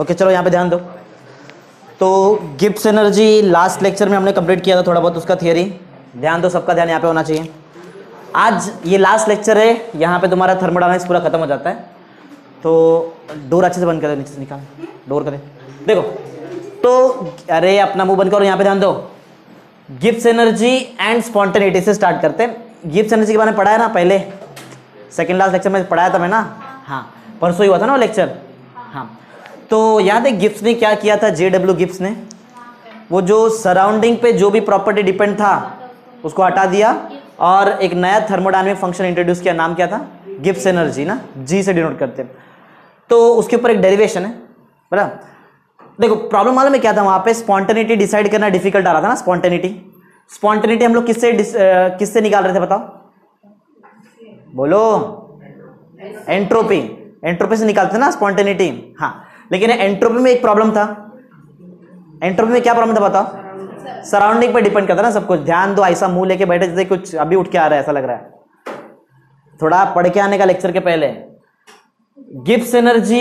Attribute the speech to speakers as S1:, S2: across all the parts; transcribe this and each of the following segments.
S1: Okay चलो यहाँ पे ध्यान दो। तो गिब्स एनर्जी लास्ट लेक्चर में हमने कंप्लीट किया था थोड़ा बहुत उसका थियरी। ध्यान दो, सबका ध्यान यहाँ पे होना चाहिए। आज ये लास्ट लेक्चर है, यहाँ पे तुम्हारा थर्मोडायनामिक्स पूरा खत्म हो जाता है। तो डोर अच्छे से बंद कर दे, नीचे से निकाल डोर कर दे। देखो तो अरे अपना मुंह बंद करो, यहाँ पे ध्यान दो। गिब्स एनर्जी एंड स्पॉन्टेनिटी से स्टार्ट करते हैं। गिब्स एनर्जी के बारे में पढ़ा है ना पहले, सेकेंड लास्ट लेक्चर में पढ़ाया था मैं ना। हाँ परसों ही हुआ था ना वो लेक्चर। हाँ तो याद है गिब्स ने क्या किया था, JW गिब्स ने वो जो सराउंडिंग पे जो भी प्रॉपर्टी डिपेंड था उसको हटा दिया और एक नया थर्मोडायनामिक फंक्शन इंट्रोड्यूस किया। नाम क्या था? गिब्स एनर्जी ना, G से डिनोट करते हैं। तो उसके ऊपर एक डेरिवेशन है बराबर। देखो प्रॉब्लम मालूम है क्या था वहां पे? स्पॉन्टेनिटी डिसाइड करना डिफिकल्ट आ रहा था ना। स्पॉन्टेनिटी हम लोग किससे निकाल रहे थे बताओ? बोलो। एंट्रोपी से निकालते ना स्पॉन्टेनिटी। हाँ लेकिन एंट्रोपी में एक प्रॉब्लम था। एंट्रोपी में क्या प्रॉब्लम था बताओ? सराउंडिंग पे डिपेंड करता ना सब कुछ। ध्यान दो, ऐसा मुंह लेके बैठे जैसे कुछ अभी उठ के आ रहा है ऐसा लग रहा है। थोड़ा पढ़ के आने का लेक्चर के पहले। गिब्स एनर्जी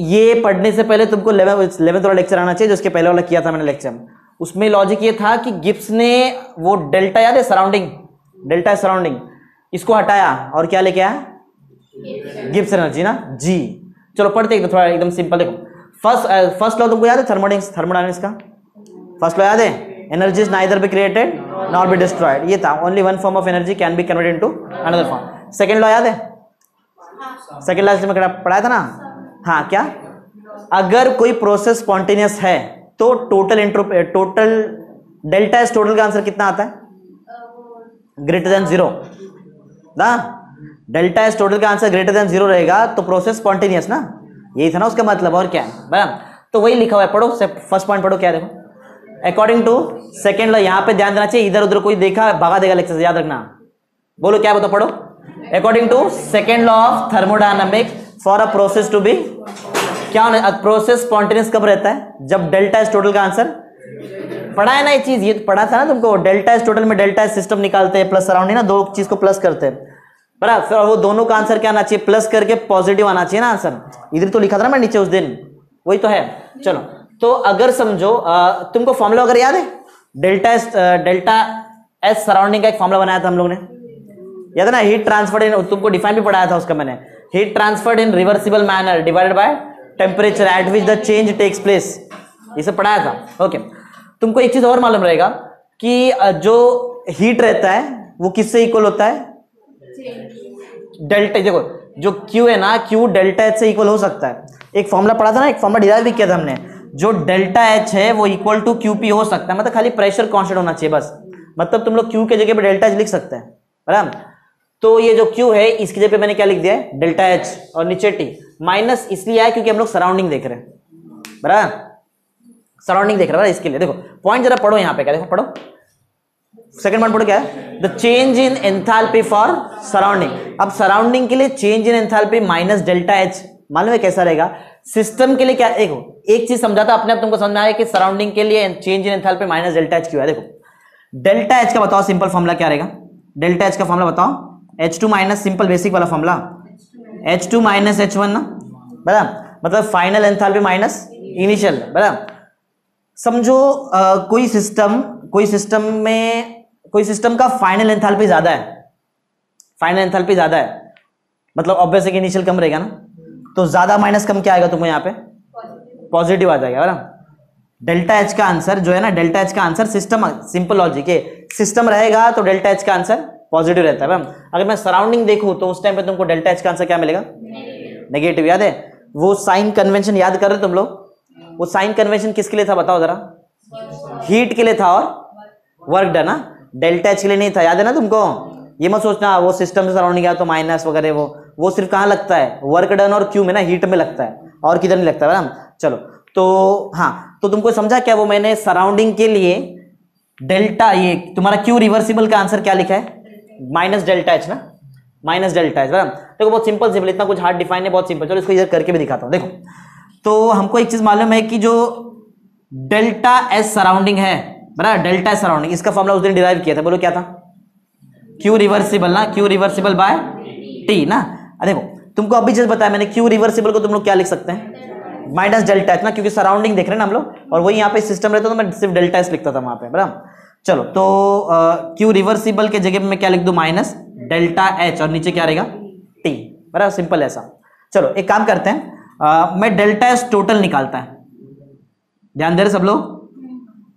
S1: ये पढ़ने से पहले तुमको 11th वाला लेक्चर आना चाहिए जो उसके पहले वाला किया था मैंने लेक्चर। उसमें लॉजिक ये था कि गिब्स ने वो डेल्टा याद है सराउंडिंग, डेल्टा सराउंडिंग, इसको हटाया और क्या लेके आया? गिब्स एनर्जी ना, G। चलो पढ़ते हैं थोड़ा एकदम सिंपल। देखो फर्स्ट लॉ तुमको याद है थर्मोडायनामिक्स का? फर्स्ट लॉ याद है? Energy is neither be created nor be destroyed. ये था only one form of energy can be converted into another form. Second law याद है? सेकंड लॉ में पढ़ाया था ना। हाँ क्या? अगर कोई प्रोसेस स्पॉन्टेनियस है तो टोटल डेल्टा एस टोटल का आंसर कितना आता है? ग्रेटर देन 0 ना। डेल्टा एस टोटल का आंसर ग्रेटर देन 0 रहेगा तो प्रोसेस स्पॉन्टेनियस ना। यही था ना उसका मतलब, और क्या है बराबर। तो वही लिखा हुआ है, पढ़ो फर्स्ट पॉइंट पढ़ो। क्या देखो, अकॉर्डिंग टू सेकेंड लॉ। यहाँ पे ध्यान देना चाहिए, इधर उधर कोई देखा भगा देगा लेक्चर से, याद रखना। बोलो क्या बताओ, पढ़ो। According to second law of thermodynamics for a process to be, क्या होना प्रोसेस स्पॉन्टेनियस कब रहता है? जब डेल्टा एस टोटल का आंसर, पढ़ा है ना ये चीज, ये पढ़ा था ना तुमको। डेल्टा एस टोटल में डेल्टा एस सिस्टम निकालते हैं प्लस सराउंडिंग ना, दो चीज को प्लस करते हैं बराबर। फिर वो दोनों का आंसर क्या आना चाहिए? प्लस करके पॉजिटिव आना चाहिए ना आंसर। इधर तो लिखा था ना मैं नीचे उस दिन, वही तो है। चलो तो अगर समझो तुमको फॉर्मूला अगर याद है, डेल्टा एस सराउंडिंग का एक फॉर्मूला बनाया था हम लोग ने, याद है ना? हीट ट्रांसफर्ड इन, तुमको डिफाइन भी पढ़ाया था उसका मैंने। Heat transferred in reversible manner divided by temperature at which the change takes place, ये सब पढ़ाया था। ओके तुमको एक चीज और मालूम रहेगा कि जो हीट रहता है वो किससे इक्वल होता है? डेल्टा। देखो जो Q है ना, Q डेल्टा H से इक्वल हो सकता है। एक फॉर्मूला पढ़ा था ना, एक फॉर्मूला डिराइव भी किया था हमने। जो डेल्टा H है वो इक्वल टू QP हो सकता है, मतलब खाली प्रेशर कांस्टेंट होना चाहिए बस। मतलब तुम लोग Q के जगह पे डेल्टा H लिख सकते हैं बराबर। तो ये जो Q है इसकी जगह पे मैंने क्या लिख दिया है? डेल्टा H, और नीचे T माइनस इसलिए आया क्योंकि हम लोग सराउंडिंग देख रहे हैं बराबर। सराउंडिंग देख रहे हैं इसके लिए। देखो पॉइंट जरा पढ़ो यहाँ पे, क्या देखो पढ़ो। सेकंड पॉइंट पढ़ो क्या है? The change in enthalpy for surrounding. अब सराउंडिंग के लिए change in enthalpy minus delta H, मालूम है कैसा रहेगा? सिस्टम के लिए क्या, देखो एक चीज समझाता अपने आप तुमको समझ में आया कि सराउंडिंग के लिए change in enthalpy minus delta H क्यों है। देखो डेल्टा H का बताओ सिंपल फॉर्मूला क्या रहेगा? डेल्टा H का फॉर्मूला बताओ। H2 माइनस सिंपल बेसिक वाला फॉर्मूला, H2 माइनस H1 ना बराबर, मतलब फाइनल एंथैल्पी माइनस इनिशियल बराबर। समझो कोई सिस्टम का फाइनल एंथैल्पी ज्यादा है, फाइनल एंथैल्पी ज्यादा है, मतलब ऑब्वियस है कि इनिशियल कम रहेगा ना। तो ज्यादा माइनस कम क्या आएगा तुमको यहाँ पे? पॉजिटिव आ जाएगा बराबर। डेल्टा H का आंसर जो है ना, डेल्टा H का आंसर सिस्टम, सिंपल लॉजिक है, सिस्टम रहेगा तो डेल्टा H का आंसर पॉजिटिव रहता है बराबर। अगर मैं सराउंडिंग देखूं तो उस टाइम पे तुमको डेल्टा H का आंसर क्या मिलेगा? नेगेटिव। याद है वो साइन कन्वेंशन? याद कर रहे तुम लोग? वो साइन कन्वेंशन किसके लिए था बताओ जरा? हीट के लिए था और वर्क डन ना, डेल्टा H के लिए नहीं था। याद है ना तुमको? ये मत सोचना वो सिस्टम से सराउंडिंग गया तो माइनस वगैरह, वो सिर्फ कहाँ लगता है? वर्क डन और क्यू में ना, हीट में लगता है और किधर नहीं लगता है। चलो तो हाँ, तो तुमको समझा क्या वो मैंने सराउंडिंग के लिए डेल्टा, ये तुम्हारा क्यू रिवर्सिबल का आंसर क्या लिखा है? माइनस डेल्टा H ना, माइनस डेल्टा H बराबर। देखो बहुत सिंपल, इतना कुछ हार्ड डिफाइन है, बहुत सिंपल। चलो इसको इधर करके भी दिखाता हूँ। देखो तो हमको एक चीज मालूम है कि जो डेल्टा एस सराउंडिंग है बराबर, डेल्टा एस सराउंडिंग, इसका फॉर्मूला उस दिन डिराइव किया था। बोलो क्या था? क्यू रिवर्सिबल ना, क्यू रिवर्सिबल बाय टी ना। देखो तुमको अभी जस्ट बताया मैंने, क्यू रिवर्सिबल को तुम लोग क्या लिख सकते हैं? माइनस डेल्टा एच ना, क्योंकि सराउंडिंग देख रहे हैं ना हम लोग, और वही यहाँ पे सिस्टम रहता तो मैं सिर्फ डेल्टा एस लिखता था वहां पे, बराबर। चलो तो क्यू रिवर्सिबल के जगह पे मैं क्या लिख दूं, माइनस डेल्टा एच, और नीचे क्या रहेगा, टी, बराबर, सिंपल ऐसा। चलो एक काम करते हैं, मैं डेल्टा एस टोटल निकालता है, ध्यान दे रहे सब लोग,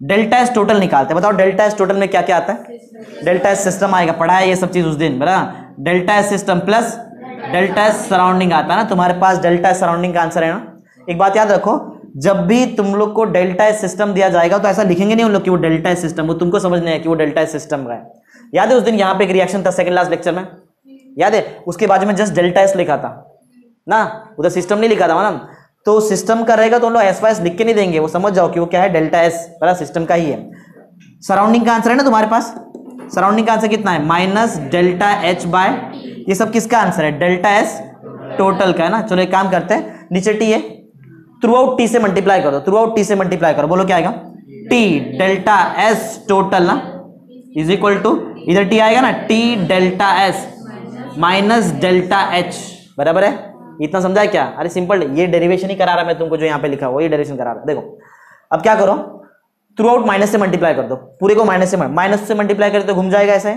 S1: डेल्टा एस टोटल निकालते हैं। बताओ डेल्टा एस टोटल में क्या क्या आता है, डेल्टा एस सिस्टम आएगा, पढ़ा है ये सब चीज उस दिन, बराबर। Delta S system plus delta S surrounding आता है ना, तुम्हारे पास डेल्टा एस सराउंडिंग का आंसर है ना। एक बात याद रखो, जब भी तुम लोग को डेल्टा एस सिस्टम दिया जाएगा तो ऐसा लिखेंगे नहीं उन लोग कि वो डेल्टा एस सिस्टम, वो तुमको समझना है कि वो डेल्टा एस सिस्टम का है। याद है उस दिन यहाँ पे एक रिएक्शन था सेकंड लास्ट लेक्चर में, याद है, उसके बाद में जस्ट डेल्टा एस लिखा था ना, उधर सिस्टम नहीं लिखा था ना। तो सिस्टम का रहेगा तो उन लोग एस वाई एस लिख के नहीं देंगे, वो समझ जाओ कि वो क्या है, डेल्टा एस, बड़ा सिस्टम का ही है। सराउंडिंग का आंसर है ना तुम्हारे पास, सराउंडिंग का आंसर कितना है, माइनस डेल्टा एच बाय, ये सब किसका आंसर है, डेल्टा एस टोटल का है ना। चलो एक काम करते हैं, नीचे टी है, थ्रू आउट टी से मल्टीप्लाई कर दो, थ्रू आउट टी से मल्टीप्लाई करो, बोलो क्या आएगा, टी डेल्टा एस टोटल ना इज इक्वल टू, इधर टी आएगा ना, T delta S minus delta H, बराबर है। इतना समझा है क्या, अरे सिंपल, ये डेरिवेशन ही करा रहा मैं तुमको, जो यहाँ पे लिखा हुआ ये डेरिवेशन करा रहा है। देखो अब क्या करो, थ्रू आउट माइनस से मल्टीप्लाई कर दो, पूरे को माइनस से मल्टीप्लाई करें तो घूम जाएगा ऐसे,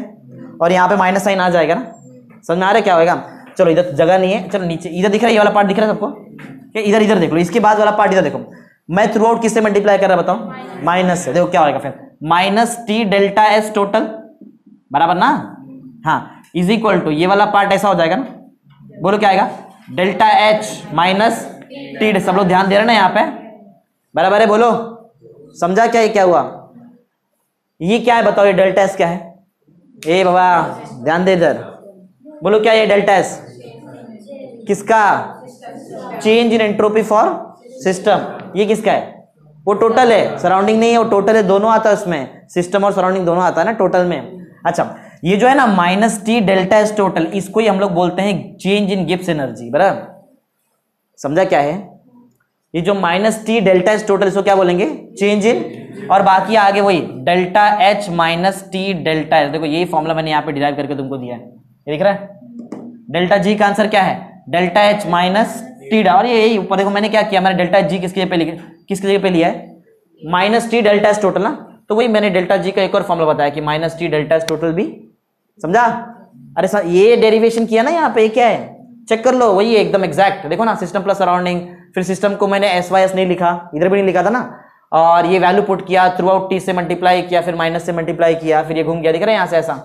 S1: और यहाँ पे माइनस साइन आ जाएगा ना, समझ में आ रहा है क्या होगा। चलो इधर जगह नहीं है, चलो नीचे इधर दिख रहा है, ये वाला पार्ट दिख रहा है सबको, इधर इधर देख लो, इसके बाद वाला पार्ट इधर देखो, मैं थ्रू आउट किससे मल्टीप्लाई कर रहा है बताओ, माइनस से। देखो क्या होगा फिर, minus T delta S total, बराबर ना, हाँ, इज इक्वल टू ये वाला पार्ट ऐसा हो जाएगा ना, बोलो क्या आएगा, डेल्टा एच माइनस टी, सब लोग ध्यान दे रहे ना यहाँ पे, बराबर है, बोलो समझा क्या, ये क्या हुआ, ये क्या है बताओ, ये डेल्टा एस क्या है, ए बाबा ध्यान दे इधर, बोलो क्या ये डेल्टा एस किसका, change in entropy for system, ये किसका है, वो टोटल है, सराउंडिंग नहीं है, वो टोटल है, दोनों आता है उसमें, सिस्टम और सराउंडिंग दोनों आता है ना टोटल में। अच्छा ये जो है ना minus T delta S total, इसको ही हम लोग बोलते हैं चेंज इन गिब्स एनर्जी, बराबर, समझा क्या है, ये जो minus T delta S total इसको क्या बोलेंगे, चेंज इन, और बाकी आगे वही delta H minus T delta S. देखो यही फॉर्मूला मैंने यहाँ पे डिराइव करके तुमको दिया है, ये दिख रहा है, डेल्टा जी का आंसर क्या है, डेल्टा एच माइनस टी, और ये यही ऊपर देखो मैंने क्या किया, मैंने डेल्टा जी किसकी जगह पे लिया है, minus T delta S total ना, तो वही मैंने डेल्टा जी का एक और फॉर्मूला बताया कि minus T delta S total भी, समझा। अरे सर ये डेरिवेशन किया ना यहाँ पे, क्या है चेक कर लो, वही है एकदम एग्जैक्ट, देखो ना, सिस्टम प्लस सराउंडिंग, फिर सिस्टम को मैंने एस वाई एस नहीं लिखा, इधर भी नहीं लिखा था ना, और ये वैल्यू पुट किया, थ्रू आउट टी से मल्टीप्लाई किया, फिर माइनस से मल्टीप्लाई किया, फिर ये घूम गया, दिख रहा है यहाँ से ऐसा,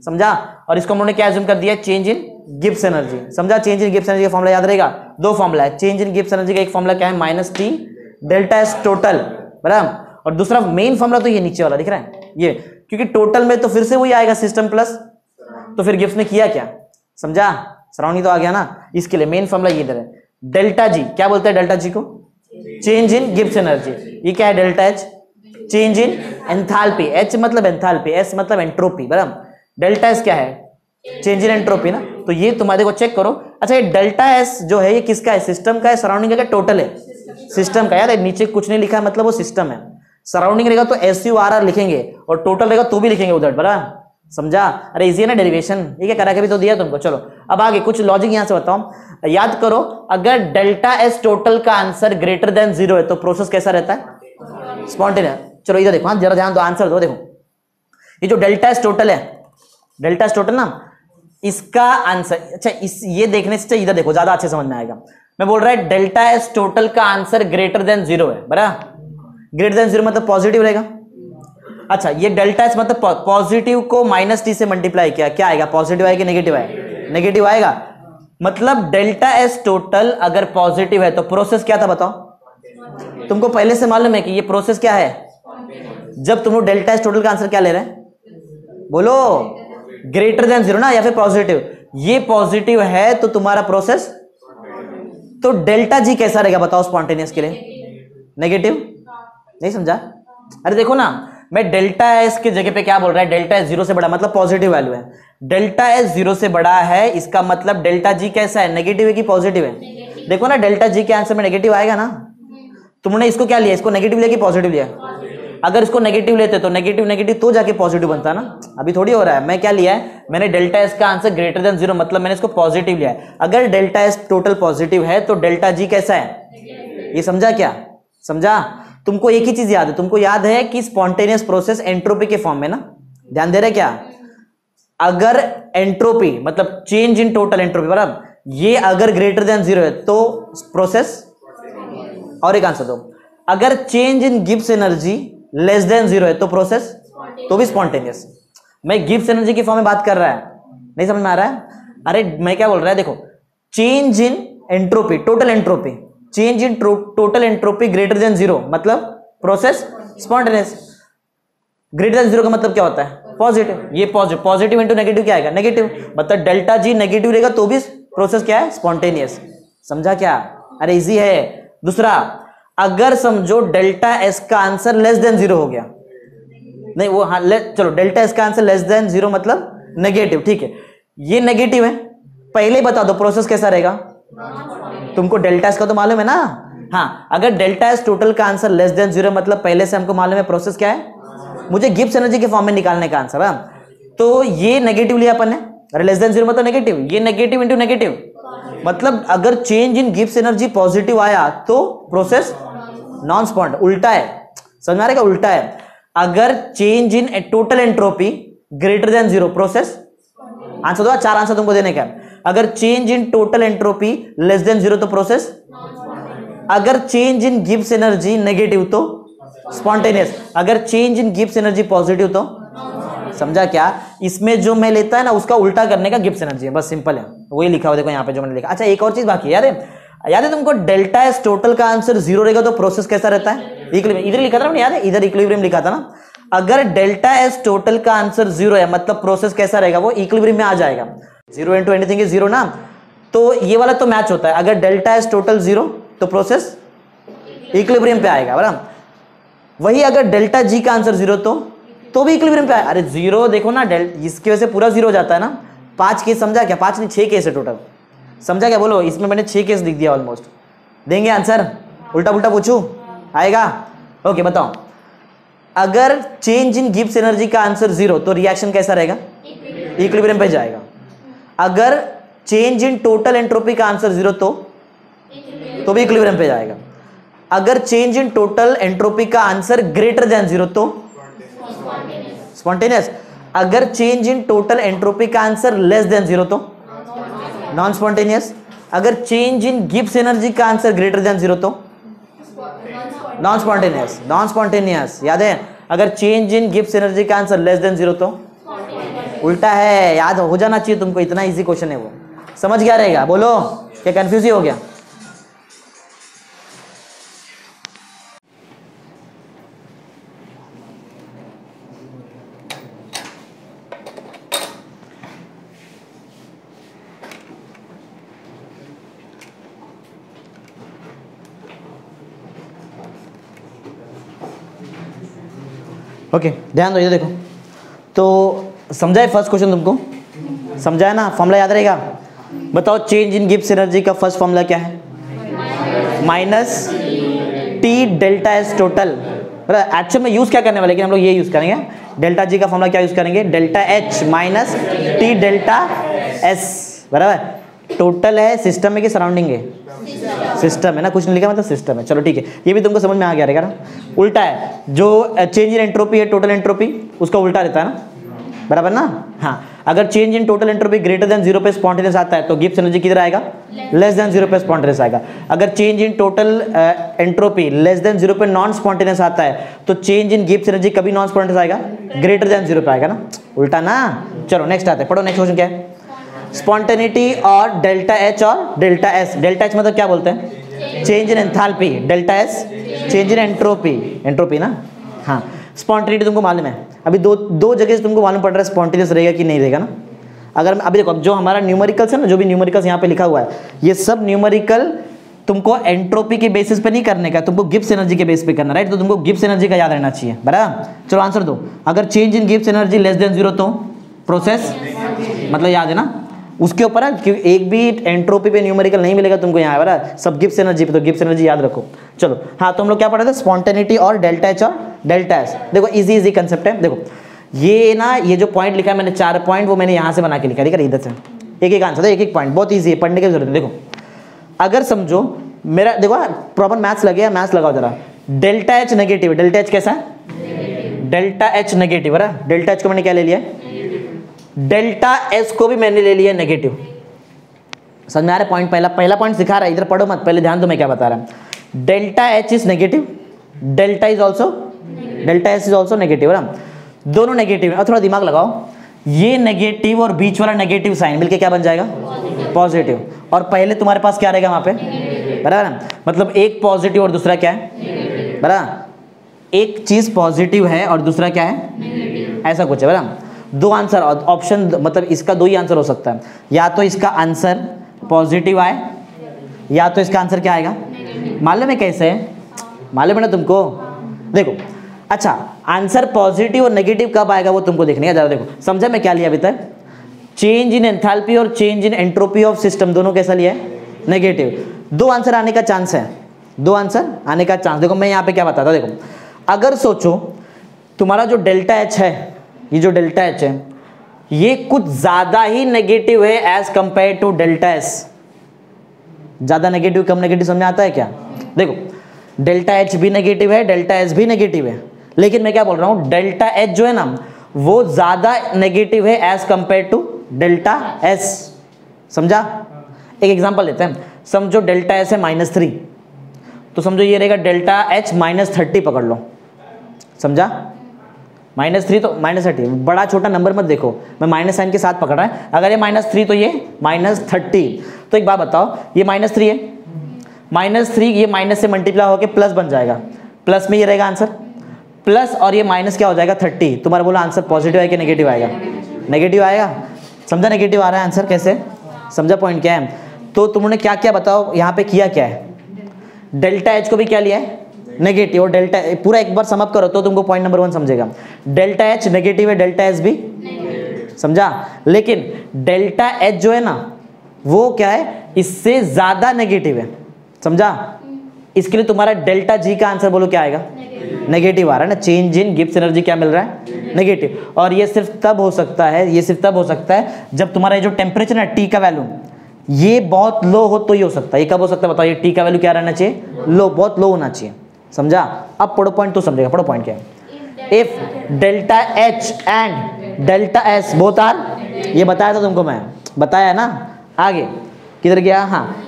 S1: समझा। और इसको हम लोगों ने क्या एज्यूम कर दिया, चेंज इन गिब्स एनर्जी, समझा। चेंज इन गिब्स एनर्जी का फॉर्मूला याद रहेगा, दो फॉर्मूला है, चेंज इन गिब्स एनर्जी का एक फॉर्मूला क्या है, minus T delta S total, बराबर, और दूसरा मेन फॉर्मूला तो ये नीचे वाला दिख रहा है ये, क्योंकि टोटल में तो फिर से वही आएगा सिस्टम प्लस, तो फिर गिब्स ने किया क्या, समझा, सराउंडिंग तो आ गया ना, इसके लिए मेन फॉर्मूला ये इधर है, डेल्टा जी, क्या बोलते हैं डेल्टा जी को, चेंज इन गिब्स एनर्जी, ये क्या है delta H, change in enthalpy, H मतलब एंथैल्पी, एस मतलब एंट्रोपी, बराबर, डेल्टा एस क्या है, चेंज इन एंट्रोपी ना, तो ये तुम्हारे को चेक करो। अच्छा ये डेल्टा एस जो है ये किसका है, सिस्टम का है, सराउंडिंग का टोटल है, सिस्टम का, यार नीचे कुछ नहीं लिखा है मतलब वो सिस्टम है, सराउंडिंग रहेगा तो एस यू आर आर लिखेंगे, और टोटल रहेगा तो भी लिखेंगे उधर, बराबर, समझा। अरे इजी है ना डेरिवेशन, ये क्या करा के भी तो दिया तुमको। चलो अब आगे कुछ लॉजिक यहां से बताओ, याद करो, अगर डेल्टा एस टोटल का आंसर ग्रेटर देन 0 है तो प्रोसेस कैसा रहता है, स्पॉन्टेनियस। चलो इधर देखो, हाँ जरा ध्यान दो, आंसर दो, देखो ये जो डेल्टा एस टोटल है, डेल्टा एस टोटल ना, इसका आंसर, अच्छा इस ये देखने से इधर देखो ज्यादा अच्छे समझ में आएगा, मैं बोल रहा है डेल्टा एस टोटल का आंसर ग्रेटर देन 0 है, बराबर, ग्रेटर देन 0 मतलब पॉजिटिव रहेगा। अच्छा ये डेल्टा एस मतलब पॉजिटिव को माइनस टी से मल्टीप्लाई किया, क्या आएगा, पॉजिटिव आएगा नेगेटिव आएगा, नेगेटिव आएगा, मतलब डेल्टा एस टोटल अगर पॉजिटिव है तो प्रोसेस क्या था बताओ, तुमको पहले से मालूम है कि ये प्रोसेस क्या है, जब तुम लोग डेल्टा एस टोटल का आंसर क्या ले रहे हैं, बोलो ग्रेटर देन 0 ना, या फिर पॉजिटिव, ये पॉजिटिव है तो तुम्हारा प्रोसेस, तो डेल्टा जी कैसा रहेगा बताओ स्पॉन्टेनियस के लिए, नेगेटिव, नहीं समझा। अरे देखो ना, मैं डेल्टा एस की जगह पे क्या बोल रहा है, डेल्टा एस 0 से बड़ा मतलब पॉजिटिव वैल्यू है, डेल्टा एस 0 से बड़ा है, इसका मतलब डेल्टा जी कैसा है, नेगेटिव है कि पॉजिटिव है, देखो ना डेल्टा जी के आंसर में नेगेटिव आएगा ना, तुमने इसको क्या लिया, इसको नेगेटिव लिया कि पॉजिटिव लिया, अगर इसको नेगेटिव लेते तो नेगेटिव नेगेटिव तो जाके पॉजिटिव बनता ना, अभी थोड़ी हो रहा है। मैं क्या लिया है, मैंने डेल्टा एस का आंसर ग्रेटर देन 0 मतलब मैंने इसको पॉजिटिव लिया है, अगर डेल्टा एस टोटल पॉजिटिव है तो डेल्टा जी कैसा है, ये समझा क्या? समझा? तुमको एक ही चीज याद है, तुमको याद है कि स्पॉन्टेनियस प्रोसेस एंट्रोपी के फॉर्म में ना, ध्यान दे रहे क्या? अगर एंट्रोपी मतलब चेंज इन टोटल एंट्रोपी बराबर, ये अगर ग्रेटर देन 0 है तो प्रोसेस, और एक आंसर दो, अगर change in Gibbs energy less than 0 है तो प्रोसेस, तो भी स्पॉन्टेनियस। मैं गिब्स एनर्जी की फॉर्म में बात कर रहा है, नहीं समझ में आ रहा है? अरे मैं क्या बोल रहा है, देखो change in entropy, total entropy, change in total entropy greater than 0 मतलब प्रोसेस स्पॉन्टेनियस। ग्रेटर देन 0 का मतलब क्या होता है? पॉजिटिव। ये पॉजिटिव, पॉजिटिव इंटू नेगेटिव क्या आएगा? नेगेटिव, मतलब डेल्टा जी नेगेटिव रहेगा तो भी प्रोसेस क्या है? स्पॉन्टेनियस। समझा क्या? अरे इजी है। दूसरा, अगर समझो डेल्टा एस का आंसर लेस देन 0 हो गया, नहीं वो हाँ चलो डेल्टा एस का आंसर लेस देन 0 मतलब नेगेटिव, ठीक है, ये नेगेटिव है, पहले बता दो प्रोसेस कैसा रहेगा? तुमको डेल्टा एस का तो मालूम है ना? हाँ, अगर डेल्टा एस टोटल का आंसर लेस देन 0 मतलब पहले से हमको मालूम है प्रोसेस क्या है, मुझे गिब्स एनर्जी के फॉर्म में निकालने का आंसर है, तो ये नेगेटिव लिया अपन ने, अरे लेस देन 0 मतलब नेगेटिव, ये नेगेटिव इंटू नेगेटिव मतलब अगर change in Gibbs energy positive आया तो प्रोसेस नॉन स्पॉन्ट, उल्टा है। समझ में आ रहा है? उल्टा है। अगर change in total entropy greater than 0 process, answer दो, 4 आंसर तुमको देने का है। अगर change in total entropy less than 0 तो प्रोसेस, अगर change in Gibbs energy negative तो स्पॉन्टेनियस, अगर change in Gibbs energy positive तो, समझा क्या? इसमें जो मैं लेता है ना उसका उल्टा करने का गिब्स एनर्जी है, बस सिंपल है, वही लिखा हुआ देखो यहाँ पे जो मैंने लिखा। अच्छा एक और चीज बाकी है, याद है तुमको डेल्टा एस टोटल का आंसर 0 रहेगा तो प्रोसेस कैसा रहता है? इक्विलिब्रियम, इधर लिखा था ना, याद है? इधर इक्विलिब्रियम लिखा था ना। अगर डेल्टा एस टोटल का आंसर 0 है मतलब प्रोसेस कैसा रहेगा? वो इक्विलिब्रियम में आ जाएगा। 0 इंटू एनीथिंग इज 0 ना, तो ये वाला तो मैच होता है। अगर डेल्टा एस टोटल 0 तो प्रोसेस इक्विलिब्रियम पे आएगा बराबर। वही अगर डेल्टा जी का आंसर 0 तो भी इक्विलिब्रियम पे आएगा। अरे 0 देखो ना, इसकी वजह से पूरा 0 हो जाता है ना। 5 केस समझा क्या? 5 नहीं 6 केस है टोटल, समझा क्या? बोलो, इसमें मैंने 6 केस लिख दिया ऑलमोस्ट। देंगे आंसर? उल्टा पुल्टा पूछूं? आएगा? ओके बताओ, अगर चेंज इन गिब्स एनर्जी का आंसर 0 तो रिएक्शन कैसा रहेगा? इक्विलिब्रियम पे जाएगा। अगर चेंज इन टोटल एंट्रोपी का आंसर 0 तो भी इक्विलिब्रियम पे जाएगा। अगर चेंज इन टोटल एंट्रोपी का आंसर ग्रेटर देन 0 तो स्पॉन्टेनियस। अगर चेंज इन टोटल एंट्रोपी का आंसर लेस देन 0 तो नॉन स्पॉन्टेनियस। अगर चेंज इन गिब्स एनर्जी का आंसर ग्रेटर देन 0 तो नॉन स्पॉन्टेनियस। नॉन स्पॉन्टेनियस याद है? अगर चेंज इन गिब्स एनर्जी का आंसर लेस देन 0 तो उल्टा है। याद हो जाना चाहिए तुमको, इतना इजी क्वेश्चन है वो। समझ गया रहेगा? बोलो, क्या कंफ्यूज ही हो गया? ओके ध्यान दो, ये देखो, तो समझाए फर्स्ट क्वेश्चन तुमको? समझाया ना? फॉर्मूला याद रहेगा? बताओ, चेंज इन गिब्स एनर्जी का फर्स्ट फॉर्मूला क्या है? Minus T delta S total. Actual में यूज क्या करने वाले, लेकिन हम लोग ये यूज करेंगे। डेल्टा जी का फॉर्मूला क्या यूज करेंगे? Delta H minus T delta S बराबर। टोटल है सिस्टम में कि सराउंडिंग है? सिस्टम है ना, कुछ नहीं लिखा मतलब सिस्टम है। चलो ठीक है, ये भी तुमको समझ में आ गया रहेगा ना। उल्टा है, जो चेंज इन एंट्रोपी है टोटल एंट्रोपी, उसका उल्टा रहता है ना, बराबर ना? हाँ, अगर change in total entropy greater than 0 पे स्पॉन्टेनियस आता है तो गिब्स एनर्जी किधर आएगा? लेस देन 0 पे स्पॉन्टेनियस आएगा। अगर change in total entropy less than 0 पे नॉन स्पॉन्टेनियस आता है तो चेंज इन गिब्स एनर्जी कभी नॉन स्पॉन्टेनियस आएगा? ग्रेटर देन 0 पे आएगा ना, उल्टा ना। चलो नेक्स्ट आते हैं, पढ़ो नेक्स्ट क्वेश्चन क्या है? स्पॉन्टेनिटी और डेल्टा एच और डेल्टा एस। डेल्टा एच मतलब क्या बोलते हैं? Change in enthalpy. Delta S change in entropy, entropy ना। हाँ, स्पॉन्टेनिटी तुमको मालूम है, अभी दो जगह से तुमको मालूम पड़ रहा है स्पॉन्टेनियस रहेगा कि नहीं रहेगा ना। अगर अभी देखो, जो हमारा न्यूमेरिकल्स है ना, जो भी न्यूमेरिकल्स यहाँ पे लिखा हुआ है, ये सब न्यूमेरिकल तुमको एंट्रोपी के बेसिस पे नहीं करने का, तुमको गिब्स एनर्जी के बेस पे करना, राइट? तो तुमको गिब्स एनर्जी का याद रहना चाहिए, बराबर। चलो आंसर दो। अगर change in Gibbs energy less than 0 तो प्रोसेस, मतलब याद है ना, उसके ऊपर है कि एक भी एंट्रोपी पे न्यूमेरिकल नहीं मिलेगा तुमको यहाँ, बराबर। सब गिब्स एनर्जी पे, तो गिब्स एनर्जी याद रखो। चलो हाँ, तो हम लोग क्या पढ़े थे? स्पॉन्टेनिटी और डेल्टा एच और डेल्टा एस। देखो इजी इजी कंसेप्ट है। देखो ये ना, ये जो पॉइंट लिखा है मैंने 4 पॉइंट, वो मैंने यहाँ से बना के लिखा है, ठीक है? इधर से एक एक आंसर है, एक एक पॉइंट, बहुत ईजी है, पढ़ने की जरूरत है। देखो अगर समझो मेरा देखो प्रॉपर मैथ्स लगे, मैथ्स लगाओ जरा। Delta H negative, delta H कैसा है? डेल्टा एच नेगेटिव है ना। डेल्टा एच को मैंने क्या ले लिया? डेल्टा एस को भी मैंने ले लिया नेगेटिव। समझ में आ रहा है पॉइंट? पहला पॉइंट सिखा रहा है, इधर पढ़ो मत, पहले ध्यान दो मैं क्या बता रहा हूं। Delta H is negative, delta is also, delta S is also negative है ना, दोनों नेगेटिव है। और थोड़ा दिमाग लगाओ, ये नेगेटिव और बीच वाला नेगेटिव साइन मिलके क्या बन जाएगा? पॉजिटिव। और पहले तुम्हारे पास क्या रहेगा वहां पे? बराबर है, मतलब एक पॉजिटिव और दूसरा क्या है? बराबर, एक चीज पॉजिटिव है और दूसरा क्या है? ऐसा कुछ है। बराबर, दो आंसर ऑप्शन, मतलब इसका दो ही आंसर हो सकता है, या तो इसका आंसर पॉजिटिव आए या तो इसका आंसर क्या आएगा? मालूम है कैसे? मालूम है ना तुमको? देखो, अच्छा आंसर पॉजिटिव और नेगेटिव कब आएगा वो तुमको देखने का। जरा देखो, समझा मैं क्या लिया अभी तक? चेंज इन एंथैल्पी और change in entropy of system, दोनों कैसा लिया है? नेगेटिव। दो आंसर आने का चांस है, दो आंसर आने का चांस। देखो मैं यहाँ पे क्या बताता, देखो अगर सोचो तुम्हारा जो डेल्टा एच है, ये जो डेल्टा एच है ये कुछ ज्यादा ही नेगेटिव है as compare to delta S. ज्यादा नेगेटिव कम नेगेटिव समझ में आता है क्या? देखो डेल्टा एच भी नेगेटिव है, डेल्टा एस भी नेगेटिव है, लेकिन मैं क्या बोल रहा हूं, डेल्टा एच जो है ना वो ज्यादा नेगेटिव है as compare to delta S. समझा? एक एग्जांपल लेते हैं, समझो डेल्टा एस है -3, तो समझो ये रहेगा डेल्टा एच -30 पकड़ लो। समझा? -3 तो -30, बड़ा छोटा नंबर मत देखो, मैं माइनस साइन के साथ पकड़ रहा है। अगर ये -3 तो ये -30। तो एक बात बताओ, ये -3 है, -3 ये माइनस से मल्टीप्लाई होकर प्लस बन जाएगा, प्लस में ये रहेगा आंसर, प्लस और ये माइनस क्या हो जाएगा? 30। तुम्हारा बोला आंसर पॉजिटिव है कि नेगेटिव आएगा? नेगेटिव आएगा। समझा नेगेटिव आ रहा है आंसर कैसे? समझा पॉइंट क्या है? तो तुमने क्या क्या बताओ यहाँ पे किया क्या है? डेल्टा एच को भी क्या लिया है? नेगेटिव। और डेल्टा पूरा एक बार समअप करो तो तुमको पॉइंट नंबर 1 समझेगा। डेल्टा एच नेगेटिव है, डेल्टा एस भी, समझा? लेकिन डेल्टा एच जो है ना वो क्या है? इससे ज्यादा नेगेटिव है। समझा? इसके लिए तुम्हारा डेल्टा जी का आंसर बोलो क्या आएगा? नेगेटिव आ रहा है ना। चेंज इन गिब्स एनर्जी क्या मिल रहा है? नेगेटिव। और ये सिर्फ तब हो सकता है, ये सिर्फ तब हो सकता है जब तुम्हारा ये जो टेम्परेचर है टी का वैल्यू ये बहुत लो हो तो ये हो सकता है। ये कब हो सकता है बताओ? ये टी का वैल्यू क्या रहना चाहिए? लो, बहुत लो होना चाहिए। समझा? अब पढ़ो पॉइंट तो समझेगा, पढ़ो पॉइंट क्या है। If delta H and delta S both are, ये बताया था तुमको, मैं बताया ना। आगे किधर गया? हाँ,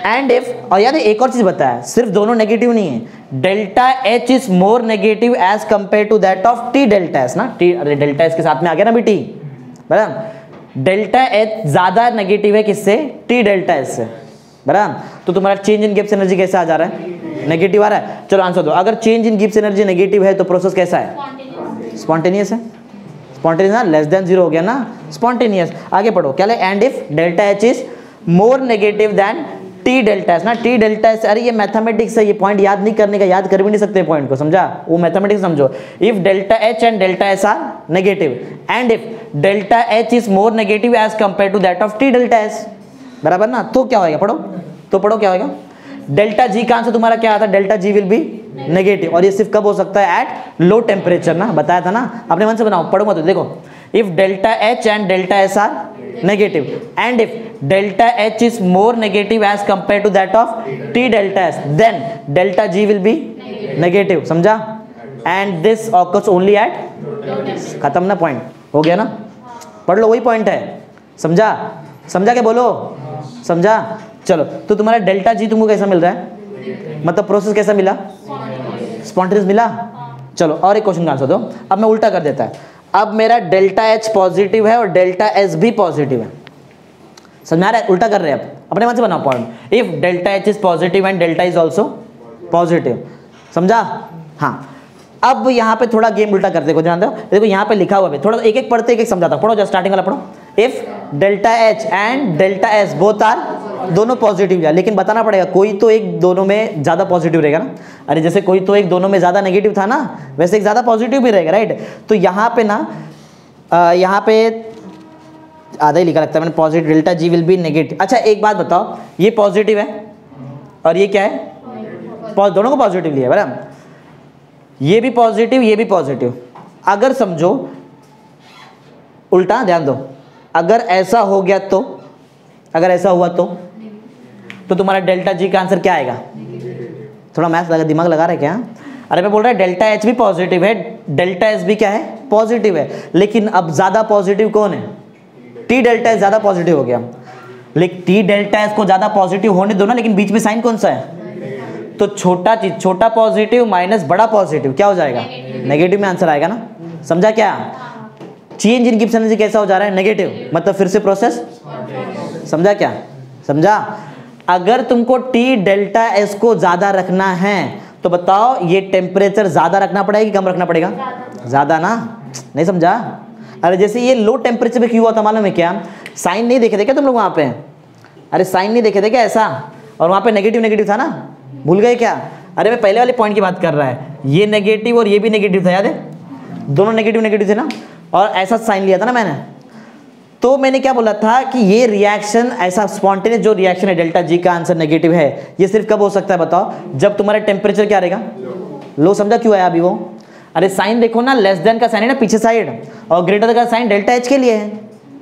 S1: एंड इफ, और याद है एक और चीज बताया, सिर्फ दोनों नेगेटिव नहीं है, delta H is more negative as compare to that of T delta S ना। टी, अरे डेल्टा एस के साथ में आ गया ना भी टी, बराबर। डेल्टा एच ज्यादा नेगेटिव है किससे? टी डेल्टा एस से, बराबर। तो तुम्हारा चेंज इन गिब्स एनर्जी कैसा आ जा रहा है? नेगेटिव आ रहा है। चलो आंसर दो। अगर change in Gibbs energy negative है तो प्रोसेस कैसा है? स्पॉन्टेनियस है। स्पॉन्टेनियस ना, लेस देन 0 हो गया ना, स्पॉन्टेनियस। आगे पढ़ो क्या ले? And if delta H is more negative than T delta S ना। टी डेल्टा एस, अरे ये मैथमेटिक्स है, ये पॉइंट याद नहीं करने का, याद कर भी नहीं सकते पॉइंट को। समझा? वो मैथमेटिक्स समझो। If delta H and delta S are negative and if delta H is more negative as compare to that of T delta S, बराबर ना। तो क्या होगा? पढ़ो तो पढ़ो क्या होगा? डेल्टा जी का आंसर तुम्हारा क्या आता है? Delta G will be negative. और ये सिर्फ कब हो सकता है? एट लो टेम्परेचर ना, बताया था ना। अपने मन से बनाओ, पढ़ो मत। देखो, if delta H and delta S are negative and if delta H is more negative as compare to that of T delta S, then delta G will be negative. समझा? And this occurs only at, खत्म ना, point हो गया ना। पढ़ लो, वही point है। समझा? समझा क्या? बोलो समझा? चलो, तो तुम्हारा डेल्टा जी तुमको कैसा मिल रहा है? मतलब प्रोसेस कैसा मिला? स्पॉन्टेनियस मिला। चलो और एक क्वेश्चन का आंसर दो। अब मैं उल्टा कर देता है। अब मेरा डेल्टा एच पॉजिटिव है और डेल्टा एस भी पॉजिटिव है। समझ आ रहा है? उल्टा कर रहे हैं, अब अपने मन से बनाओ point. If delta H is positive and delta is also positive. समझा? हाँ, अब यहाँ पे थोड़ा गेम उल्टा करते, ध्यान दो। देखो यहाँ पे लिखा हुआ है, थोड़ा एक एक पढ़ते एक एक समझाता। पढ़ो, जब स्टार्टिंग वाला पढ़ो। If delta H and delta S both are, दोनों पॉजिटिव है, लेकिन बताना पड़ेगा कोई तो एक दोनों में ज्यादा पॉजिटिव रहेगा ना। अरे जैसे कोई तो एक दोनों में ज्यादा नेगेटिव था ना, वैसे एक ज्यादा पॉजिटिव भी रहेगा, राइट। तो यहाँ पे ना, यहाँ पे आधा ही लिखा लगता है मैंने, positive delta G will be negative. अच्छा एक बात बताओ, ये पॉजिटिव है और ये क्या है? दोनों को पॉजिटिव लिया, बराबर। ये भी पॉजिटिव, ये भी पॉजिटिव। अगर समझो उल्टा, ध्यान दो, अगर ऐसा हो गया तो, अगर ऐसा हुआ तो तो तुम्हारा डेल्टा जी का आंसर क्या आएगा? थोड़ा मैथ्स लगा, दिमाग लगा रहे क्या? अरे मैं बोल रहा है डेल्टा एच भी पॉजिटिव है, डेल्टा एस भी क्या है? पॉजिटिव है, लेकिन अब ज्यादा पॉजिटिव कौन है? टी डेल्टा एस ज्यादा पॉजिटिव हो गया। लेकिन टी डेल्टा एस को ज्यादा पॉजिटिव होने दो ना, लेकिन बीच में साइन कौन सा है? तो छोटा चीज, छोटा पॉजिटिव माइनस बड़ा पॉजिटिव क्या हो जाएगा? नेगेटिव में आंसर आएगा ना। समझा क्या? चेंज इन गिब्स एनर्जी कैसा हो जा रहा है? नेगेटिव, मतलब फिर से प्रोसेस। समझा क्या? समझा? अगर तुमको टी डेल्टा एस को ज्यादा रखना है तो बताओ ये टेम्परेचर ज्यादा रखना पड़ेगा कि कम रखना पड़ेगा? ज्यादा ना। नहीं समझा? अरे जैसे ये लो टेम्परेचर पे क्यों हुआ था मालूम है क्या? साइन नहीं देखे थे क्या तुम लोग वहां पे? अरे साइन नहीं देखे थे क्या ऐसा? और वहां पे नेगेटिव नेगेटिव था ना, भूल गए क्या? अरे मैं पहले वाले पॉइंट की बात कर रहा है, ये नेगेटिव और ये भी नेगेटिव था, याद है? दोनों नेगेटिव नेगेटिव थे ना, और ऐसा साइन लिया था ना मैंने। तो मैंने क्या बोला था कि ये रिएक्शन ऐसा स्पॉन्टेनियस जो रिएक्शन है, डेल्टा जी का आंसर नेगेटिव है, ये सिर्फ कब हो सकता है बताओ? जब तुम्हारा टेम्परेचर क्या रहेगा? लो। समझा क्यों आया अभी वो? अरे साइन देखो ना, लेस देन का साइन है ना पीछे साइड, और ग्रेटर का साइन डेल्टा एच के लिए है।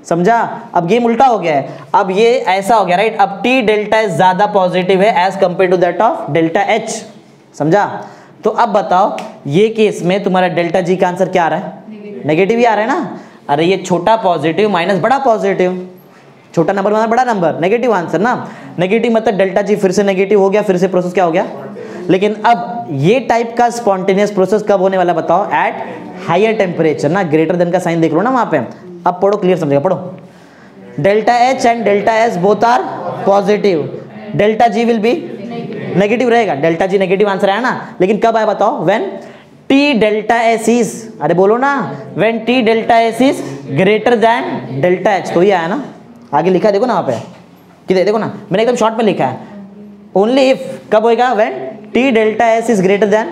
S1: समझा? अब गेम उल्टा हो गया है, अब ये ऐसा हो गया, राइट? अब टी डेल्टा एच ज्यादा पॉजिटिव है as compare to that of delta H. समझा? तो अब बताओ ये केस में तुम्हारा डेल्टा जी का आंसर क्या आ रहा है? नेगेटिव ही आ रहा है ना। अरे ये छोटा पॉजिटिव माइनस बड़ा पॉजिटिव, छोटा नंबर माइनस बड़ा नंबर, नेगेटिव आंसर ना। नेगेटिव मतलब डेल्टा जी फिर से नेगेटिव हो गया, फिर से प्रोसेस क्या हो गया? लेकिन अब ये टाइप का स्पॉन्टेनियस प्रोसेस कब होने वाला बताओ? एट हायर टेम्परेचर ना, ग्रेटर देन का साइन देख लो ना वहां पे। अब पढ़ो, क्लियर समझेगा, पढ़ो। Delta H and delta S both are positive, delta G will be negative रहेगा। डेल्टा जी नेगेटिव आंसर आया ना, लेकिन कब आया बताओ? When T delta S is, अरे बोलो ना, when T delta S is greater than delta H. तो ही आया ना, आगे लिखा है देखो ना वहां पे, किधर देखो ना, मैंने एकदम शॉर्ट में लिखा है। ओनली इफ कब होएगा? When T delta S is greater then.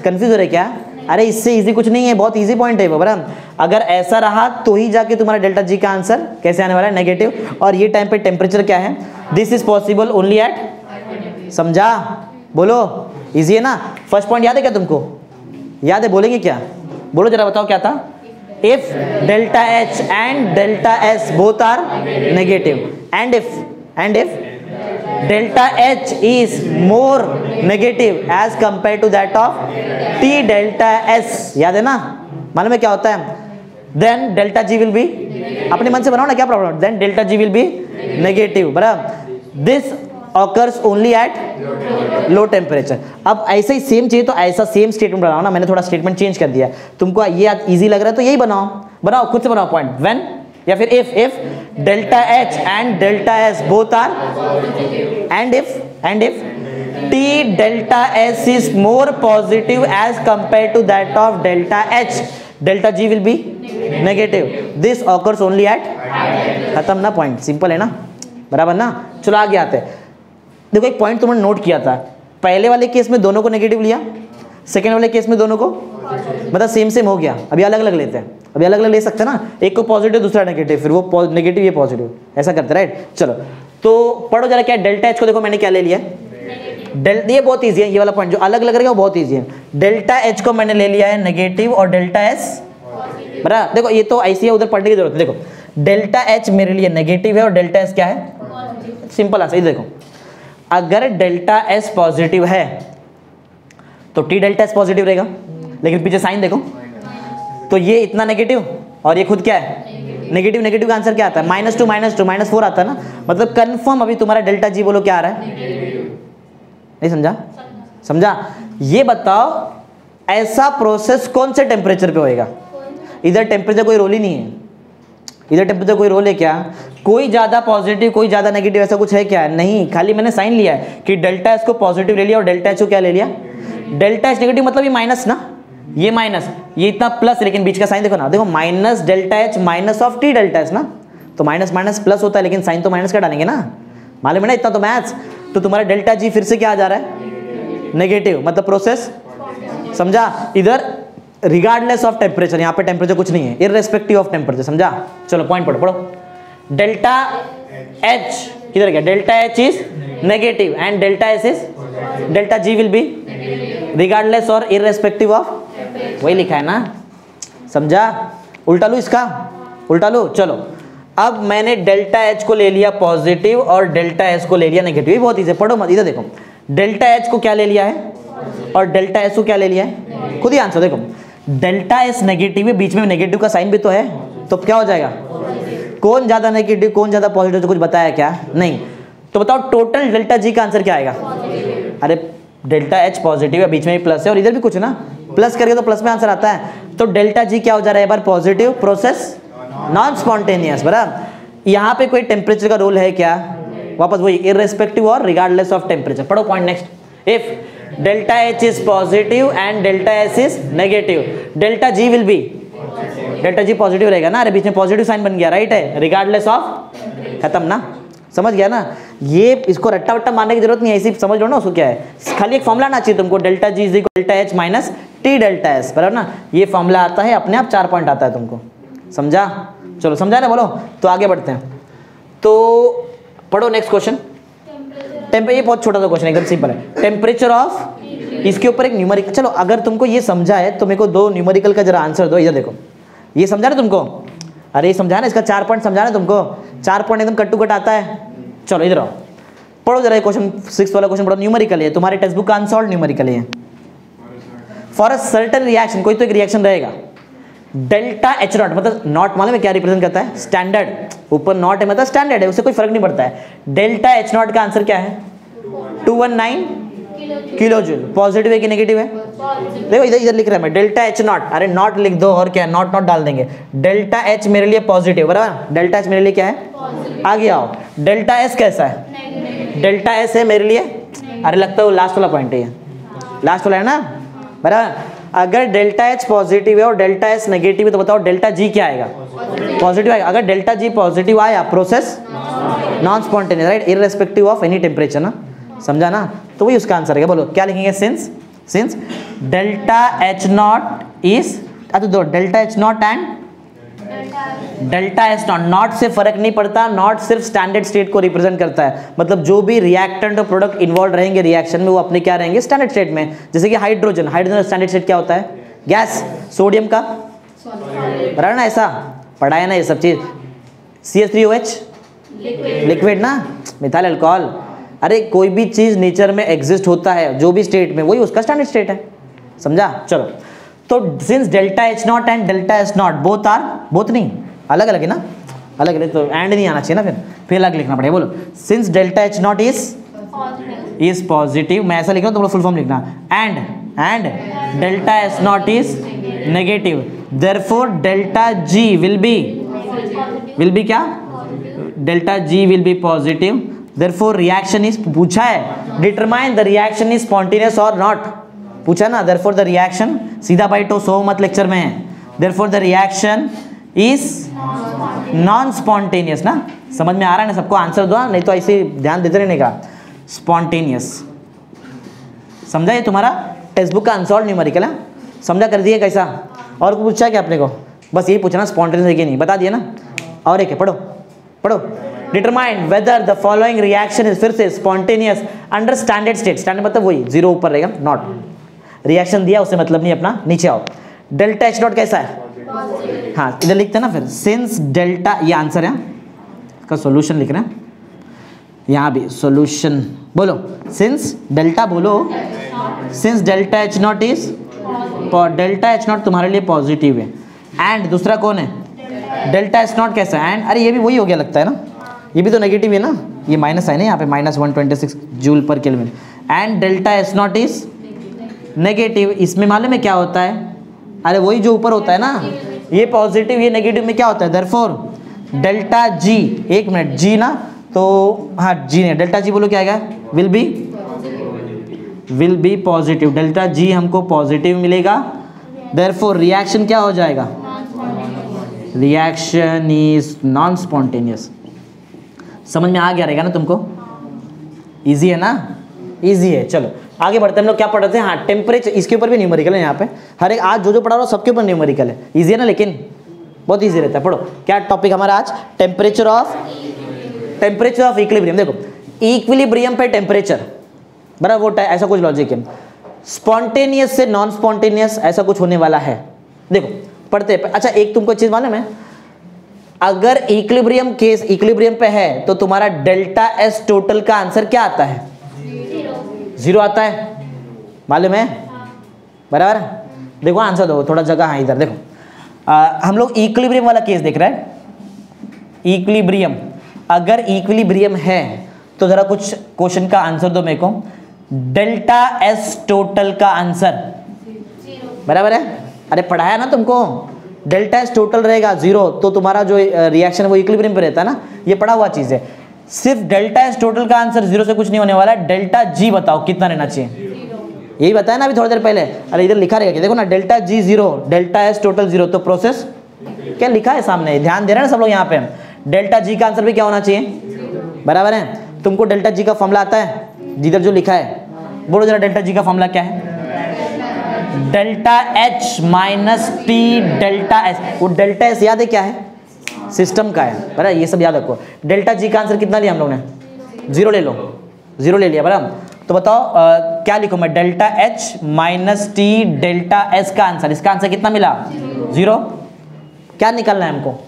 S1: Confuse हो रहे क्या? अरे इससे इजी कुछ नहीं है, बहुत इजी पॉइंट है वो बराबर। अगर ऐसा रहा तो ही जाके तुम्हारा डेल्टा जी का आंसर कैसे आने वाला है? नेगेटिव। और ये टाइम पे टेम्परेचर क्या है? This is possible only at. समझा? बोलो, इजी है ना। फर्स्ट पॉइंट याद है क्या तुमको? याद है? बोलेंगे क्या? बोलो जरा, बताओ क्या था? If delta H and delta S both are negative, and if delta H is more negative as compare to that of T delta S. याद है ना? मालूम है क्या होता है? Then delta G will be, अपने मन से बनाओ ना, क्या problem? Then delta G will be negative, बराबर। This occurs only at low temperature. अब ऐसे ही सेम चाहिए तो ऐसा सेम स्टेटमेंट बनाओ ना, मैंने थोड़ा स्टेटमेंट चेंज कर दिया। तुमको ये इजी लग रहा है तो यही बनाओ, बनाओ खुद से बनाओ पॉइंट। व्हेन या फिर if delta H and delta S both are, and if T delta S is more positive as compare to that of delta H, delta G will be negative. This occurs only at. खत्म ना, point simple है ना, बराबर ना। चलो आगे आते हैं। देखो एक पॉइंट तुमने नोट किया था, पहले वाले केस में दोनों को नेगेटिव लिया, सेकेंड वाले केस में दोनों को मतलब सेम हो गया। अभी अलग अलग लेते हैं, अभी अलग अलग ले सकते हैं ना, एक को पॉजिटिव दूसरा नेगेटिव, फिर वो नेगेटिव ये पॉजिटिव, ऐसा करते राइट। चलो तो पढ़ो जरा क्या डेल्टा एच को देखो मैंने क्या ले लिया। ये बहुत ईजी है, ये वाला पॉइंट जो अलग अलग रहेगा वो बहुत ईजी है। डेल्टा एच को मैंने ले लिया है नेगेटिव और डेल्टा एस बराबर। देखो ये तो ऐसी है, उधर पढ़ने की जरूरत है। देखो डेल्टा एच मेरे लिए नेगेटिव है और डेल्टा एस क्या है? Simple answer. देखो अगर डेल्टा एस पॉजिटिव है तो टी डेल्टा एस पॉजिटिव रहेगा, लेकिन पीछे साइन देखो तो ये इतना नेगेटिव और ये खुद क्या है? नेगेटिव। नेगेटिव का आंसर क्या आता है? -2 -2 -4 आता है ना, मतलब कंफर्म अभी तुम्हारा डेल्टा जी बोलो क्या आ रहा है? नहीं समझा? समझा? ये बताओ ऐसा प्रोसेस कौन से टेम्परेचर पे होएगा? इधर टेम्परेचर कोई रोल ही नहीं है, इधर टेम्परेचर कोई रोल है क्या? कोई ज्यादा पॉजिटिव कोई ज्यादा नेगेटिव ऐसा कुछ है क्या? नहीं, खाली मैंने साइन लिया है कि डेल्टा एस को पॉजिटिव ले लिया और डेल्टा एच को क्या ले लिया? डेल्टा एच नेगेटिव मतलब ये माइनस ना, ये माइनस, ये इतना प्लस, लेकिन बीच का साइन देखो ना, देखो minus delta H minus of T delta S ना, तो माइनस माइनस प्लस होता है, लेकिन साइन तो माइनस का डालेंगे ना, मालूम है ना इतना तो मैथ्स। तो तुम्हारा डेल्टा जी फिर से क्या आ जा रहा है? नेगेटिव, मतलब प्रोसेस। समझा? इधर रिगार्डलेस ऑफ टेम्परेचर, यहाँ पे टेम्परेचर कुछ नहीं है, इररेस्पेक्टिव ऑफ टेम्परेचर। समझा? चलो पॉइंट पढ़ो पढ़ो। डेल्टा एच किधर गया? Delta H is negative and delta S is, delta G will B regardless और इररेस्पेक्टिव ऑफ, वही लिखा है ना। समझा? उल्टा लो इसका, उल्टा लो। चलो अब मैंने डेल्टा एच को ले लिया पॉजिटिव और डेल्टा एस को ले लिया नेगेटिव, बहुत इजी, पढ़ो मत, इधर देखो, डेल्टा एच को क्या ले लिया है और डेल्टा एस को क्या ले लिया है, खुद ही आंसर देखो, डेल्टा एस नेगेटिव है, बीच में नेगेटिव का साइन भी तो है, तो क्या हो जाएगा, कौन ज्यादा नेगेटिव कौन ज्यादा पॉजिटिव, तो कुछ बताया क्या नहीं, तो बताओ टोटल डेल्टा जी का आंसर क्या आएगा, अरे डेल्टा एच पॉजिटिव है, बीच में भी प्लस है और इधर भी कुछ है ना, प्लस करके तो प्लस में आंसर आता है, तो डेल्टा जी क्या हो जा रहा है, एक बार पॉजिटिव, प्रोसेस नॉन स्पॉन्टेनियस, बराबर। यहाँ पे कोई टेम्परेचर का रोल है क्या, वापस वही, इररेस्पेक्टिव और रिगार्डलेस ऑफ टेम्परेचर। पढ़ो point next, if delta H is positive and delta S is negative, delta G will B, delta G positive रहेगा ना, अरे बीच में पॉजिटिव साइन बन गया, राइट है, रिगार्डलेस ऑफ, खत्म ना, समझ गया ना, ये इसको रट्टा वट्टा मारने की जरूरत नहीं है, इसी समझ लो ना उसको क्या है, खाली एक फॉर्मुला आना चाहिए तुमको, delta G is equal delta H minus T delta S, बराबर ना, ये फॉर्मुला आता है, अपने आप 4 पॉइंट आता है तुमको, समझा, चलो समझा ना, बोलो, तो आगे बढ़ते हैं, तो पढ़ो नेक्स्ट क्वेश्चन, टेम्परेचर, ये बहुत छोटा सा क्वेश्चन एकदम सिंपल है, टेम्परेचर ऑफ, इसके ऊपर एक न्यूमेरिकल, चलो अगर तुमको ये समझा है तो मेरे को 2 न्यूमेरिकल का जरा आंसर दो, इधर देखो, ये समझा ना तुमको, अरे ये समझा ना, इसका 4 पॉइंट समझा ना तुमको, 4 पॉइंट एकदम कट टू कट आता है, चलो इधर आओ, पढ़ो जरा क्वेश्चन 6 वाला क्वेश्चन पढ़ो, न्यूमेरिकल है, तुम्हारे टेक्स्ट बुक का आंसर न्यूमेरिकल है, फॉर अ सर्टेन रिएक्शन, कोई तो एक रिएक्शन रहेगा, डेल्टा एच नॉट, मतलब नॉट मालूम है क्या रिप्रेजेंट करता है, स्टैंडर्ड, ऊपर नॉट है मतलब स्टैंडर्ड है, उससे कोई फर्क नहीं पड़ता है, डेल्टा एच नॉट का आंसर क्या है, 219 किलो जूल, पॉजिटिव है कि नेगेटिव है, देखो इधर इधर लिख रहा है मैं, डेल्टा एच नॉट, अरे नॉट लिख दो और क्या, नॉट नॉट डाल देंगे, डेल्टा एच मेरे लिए पॉजिटिव, बराबर, डेल्टा एच मेरे लिए क्या है, आगे आओ, डेल्टा एस कैसा है, डेल्टा एस है मेरे लिए, अरे लगता है वो लास्ट वाला पॉइंट है, लास्ट वाला है ना, बराबर, अगर डेल्टा एच पॉजिटिव है और डेल्टा एस नेगेटिव है तो बताओ डेल्टा जी क्या आएगा, पॉजिटिव आएगा, अगर डेल्टा जी पॉजिटिव आया, process non spontaneous, right, irrespective of any temperature ना, समझा ना, तो वही उसका आंसर है, बोलो क्या लिखेंगे, since delta H not is, अच्छा दो, delta H not and delta S not, not से फर्क नहीं पड़ता, नॉट सिर्फ स्टैंडर्ड स्टेट को रिप्रेजेंट करता है, मतलब जो भी रिएक्टेंट और प्रोडक्ट इन्वॉल्व रहेंगे रिएक्शन में वो अपने क्या रहेंगे, स्टैंडर्ड स्टेट में, जैसे कि हाइड्रोजन, हाइड्रोजन स्टैंडर्ड स्टेट क्या होता है, गैस, सोडियम का, बराबर ना, ऐसा पढ़ाया ना ये सब चीज, CH3OH लिक्विड ना, मिथाइल अल्कोहल, अरे कोई भी चीज नेचर में एग्जिस्ट होता है जो भी स्टेट में, वही उसका स्टैंडर्ड स्टेट है, समझा, चलो, तो since delta H not and delta S not both are, both नहीं, अलग अलग है ना, अलग अलग, तो एंड नहीं आना चाहिए ना, फिर अलग लिखना पड़ेगा, बोलो, since delta H not is positive, मैं ऐसा लिख रहा हूँ, तुम लोग फुल फॉर्म लिखना, and delta S not is negative, therefore delta G will be क्या, delta G will be positive, therefore reaction is, पूछा है, determine the reaction is spontaneous और नॉट, पूछा ना, देयरफॉर द रिएक्शन, सीधा बाइट सो मत लेक्चर में है, therefore the reaction is non spontaneous ना, समझ में आ रहा है ना सबको, आंसर दो, नहीं तो ऐसे ध्यान देते रहने का, स्पॉन्टेनियस, समझा, ये तुम्हारा टेक्स्ट बुक का आंसर न्यूमेरिकल है, समझा, कर दिए कैसा, और पूछा क्या अपने को, बस यही पूछना स्पॉन्टेनियस है कि नहीं, बता दिया ना, और एक है, पढ़ो, determine whether the following reaction is, फिर से spontaneous under standard state, standard मतलब वही 0 ऊपर रहेगा, नॉट, रिएक्शन दिया उससे मतलब नहीं अपना, नीचे आओ, डेल्टा एच नॉट कैसा है, हाँ इधर लिखते हैं ना, फिर सिंस डेल्टा, ये आंसर है, इसका सॉल्यूशन लिख रहे हैं, यहाँ भी सॉल्यूशन, बोलो सिंस डेल्टा, बोलो since delta H not is, delta H not तुम्हारे लिए पॉजिटिव है, एंड दूसरा कौन है, डेल्टा एच नॉट कैसा है, एंड, अरे ये भी वही हो गया लगता है ना, ये भी तो नेगेटिव है ना, ये माइनस है ना यहाँ पे, -126 जूल पर kelvin, and delta H not is negative, इसमें मालूम है क्या होता है, अरे वही जो ऊपर होता है ना, ये पॉजिटिव ये नेगेटिव में क्या होता है, देयरफॉर डेल्टा जी, एक मिनट, जी ना, तो हाँ जी ने, डेल्टा जी बोलो क्या आएगा, विल बी पॉजिटिव, डेल्टा जी हमको पॉजिटिव मिलेगा, देयरफॉर रिएक्शन क्या हो जाएगा, रिएक्शन इज नॉन स्पॉन्टेनियस, समझ में आ गया रहेगा ना तुमको, इजी है ना, इजी है, चलो आगे बढ़ते हैं, हम लोग क्या पढ़ रहे थे, हाँ टेम्परेचर, इसके ऊपर भी न्यूमेरिकल है यहाँ पे, हर एक आज जो पढ़ा रहा हूँ सबके ऊपर न्यूमेरिकल है, इजी है ना, लेकिन बहुत इजी रहता है, पढ़ो, क्या टॉपिक हमारा आज, टेम्परेचर ऑफ इक्विलिब्रियम, देखो इक्विलिब्रियम पे टेम्परेचर, बराबर वो ऐसा कुछ लॉजिक है, स्पॉन्टेनियस से नॉन स्पॉन्टेनियस ऐसा कुछ होने वाला है, देखो पढ़ते हैं, अच्छा एक तुमको चीज मालूम है, अगर इक्विलिब्रियम पे है तो तुम्हारा डेल्टा एस टोटल का आंसर क्या आता है? 0 आता है, मालूम है? बराबर। देखो आंसर दो, थोड़ा जगह है इधर देखो। हम लोग इक्विलिब्रियम वाला केस देख रहे हैं। इक्विलिब्रियम, अगर इक्विलिब्रियम है तो जरा कुछ क्वेश्चन का आंसर दो मेरे को। डेल्टा एस टोटल का आंसर बराबर है? अरे पढ़ाया ना तुमको, डेल्टा एस टोटल रहेगा 0 तो तुम्हारा जो रिएक्शन वो इक्विलिब्रियम पे रहता है ना, ये पढ़ा हुआ चीज है। सिर्फ डेल्टा एस टोटल का आंसर 0 से कुछ नहीं होने वाला है। डेल्टा जी बताओ कितना रहना चाहिए, यही बताया ना अभी थोड़ी देर पहले। अरे इधर लिखा रहेगा, देखो ना, delta G 0, delta S total 0, तो प्रोसेस क्या लिखा है सामने, ध्यान दे रहे हैं ना सब लोग यहाँ पे। डेल्टा जी का आंसर भी क्या होना चाहिए? बराबर है। तुमको डेल्टा जी का फॉर्मूला आता है जिधर जो लिखा है? बोलो जरा डेल्टा जी का फॉर्मूला क्या है? Delta H minus T delta S. वो डेल्टा एस याद है क्या है? सिस्टम का है, बराबर, ये सब याद रखो। डेल्टा जी का आंसर कितना लिया हम लोग ने? 0 ले लो, 0 ले लिया, बराबर। तो बताओ क्या लिखूं मैं? Delta H minus T delta S का आंसर, इसका आंसर कितना मिला? 0। क्या निकालना है हमको?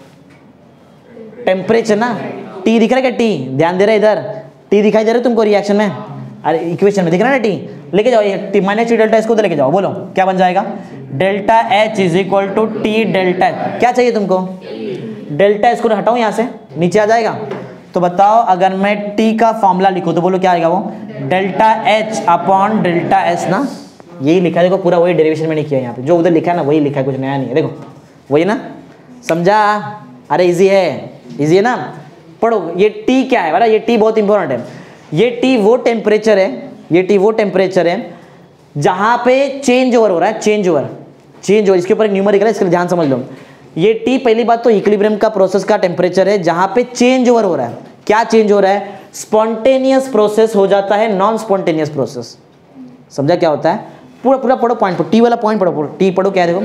S1: टेम्परेचर ना। टी दिख रहा है क्या? टी ध्यान दे रहा है इधर, टी दिखाई दे रहा है तुमको रिएक्शन में? अरे इक्वेशन में दिख रहा है ना टी? लेके जाओ ये टी माइनस टी डेल्टा, इसको उधर लेके जाओ। बोलो क्या बन जाएगा? Delta H is equal to T delta. क्या चाहिए तुमको? डेल्टा, इसको हटाओ यहाँ से, नीचे आ जाएगा। तो बताओ अगर मैं टी का फॉर्मूला लिखूँ तो बोलो क्या आएगा? वो delta H upon delta S ना, यही लिखा है देखो, पूरा वही डेरिवेशन में नहीं किया यहाँ पे, जो उधर लिखा है ना वही लिखा है, कुछ नया नहीं है। देखो वही ना, समझा? अरे इजी है, इजी है ना। पढ़ो ये टी क्या है, बराबर? ये टी बहुत इंपॉर्टेंट है। ये टी वो टेम्परेचर है, ये टी वो टेम्परेचर है जहाँ पे चेंज ओवर हो रहा है, चेंज ओवर। इसके ऊपर एक न्यूमेरिकल है, इसके लिए ध्यान समझ लो। ये टी पहली बात तो इक्विलिब्रियम का प्रोसेस का टेम्परेचर है जहाँ पे चेंज ओवर हो रहा है। क्या चेंज हो रहा है? स्पॉन्टेनियस प्रोसेस हो जाता है नॉन स्पॉन्टेनियस प्रोसेस। समझा क्या होता है? पूरा पूरा पढ़ो पॉइंट, टी वाला पॉइंट पढ़ो, टी पढ़ो। क्या देखो,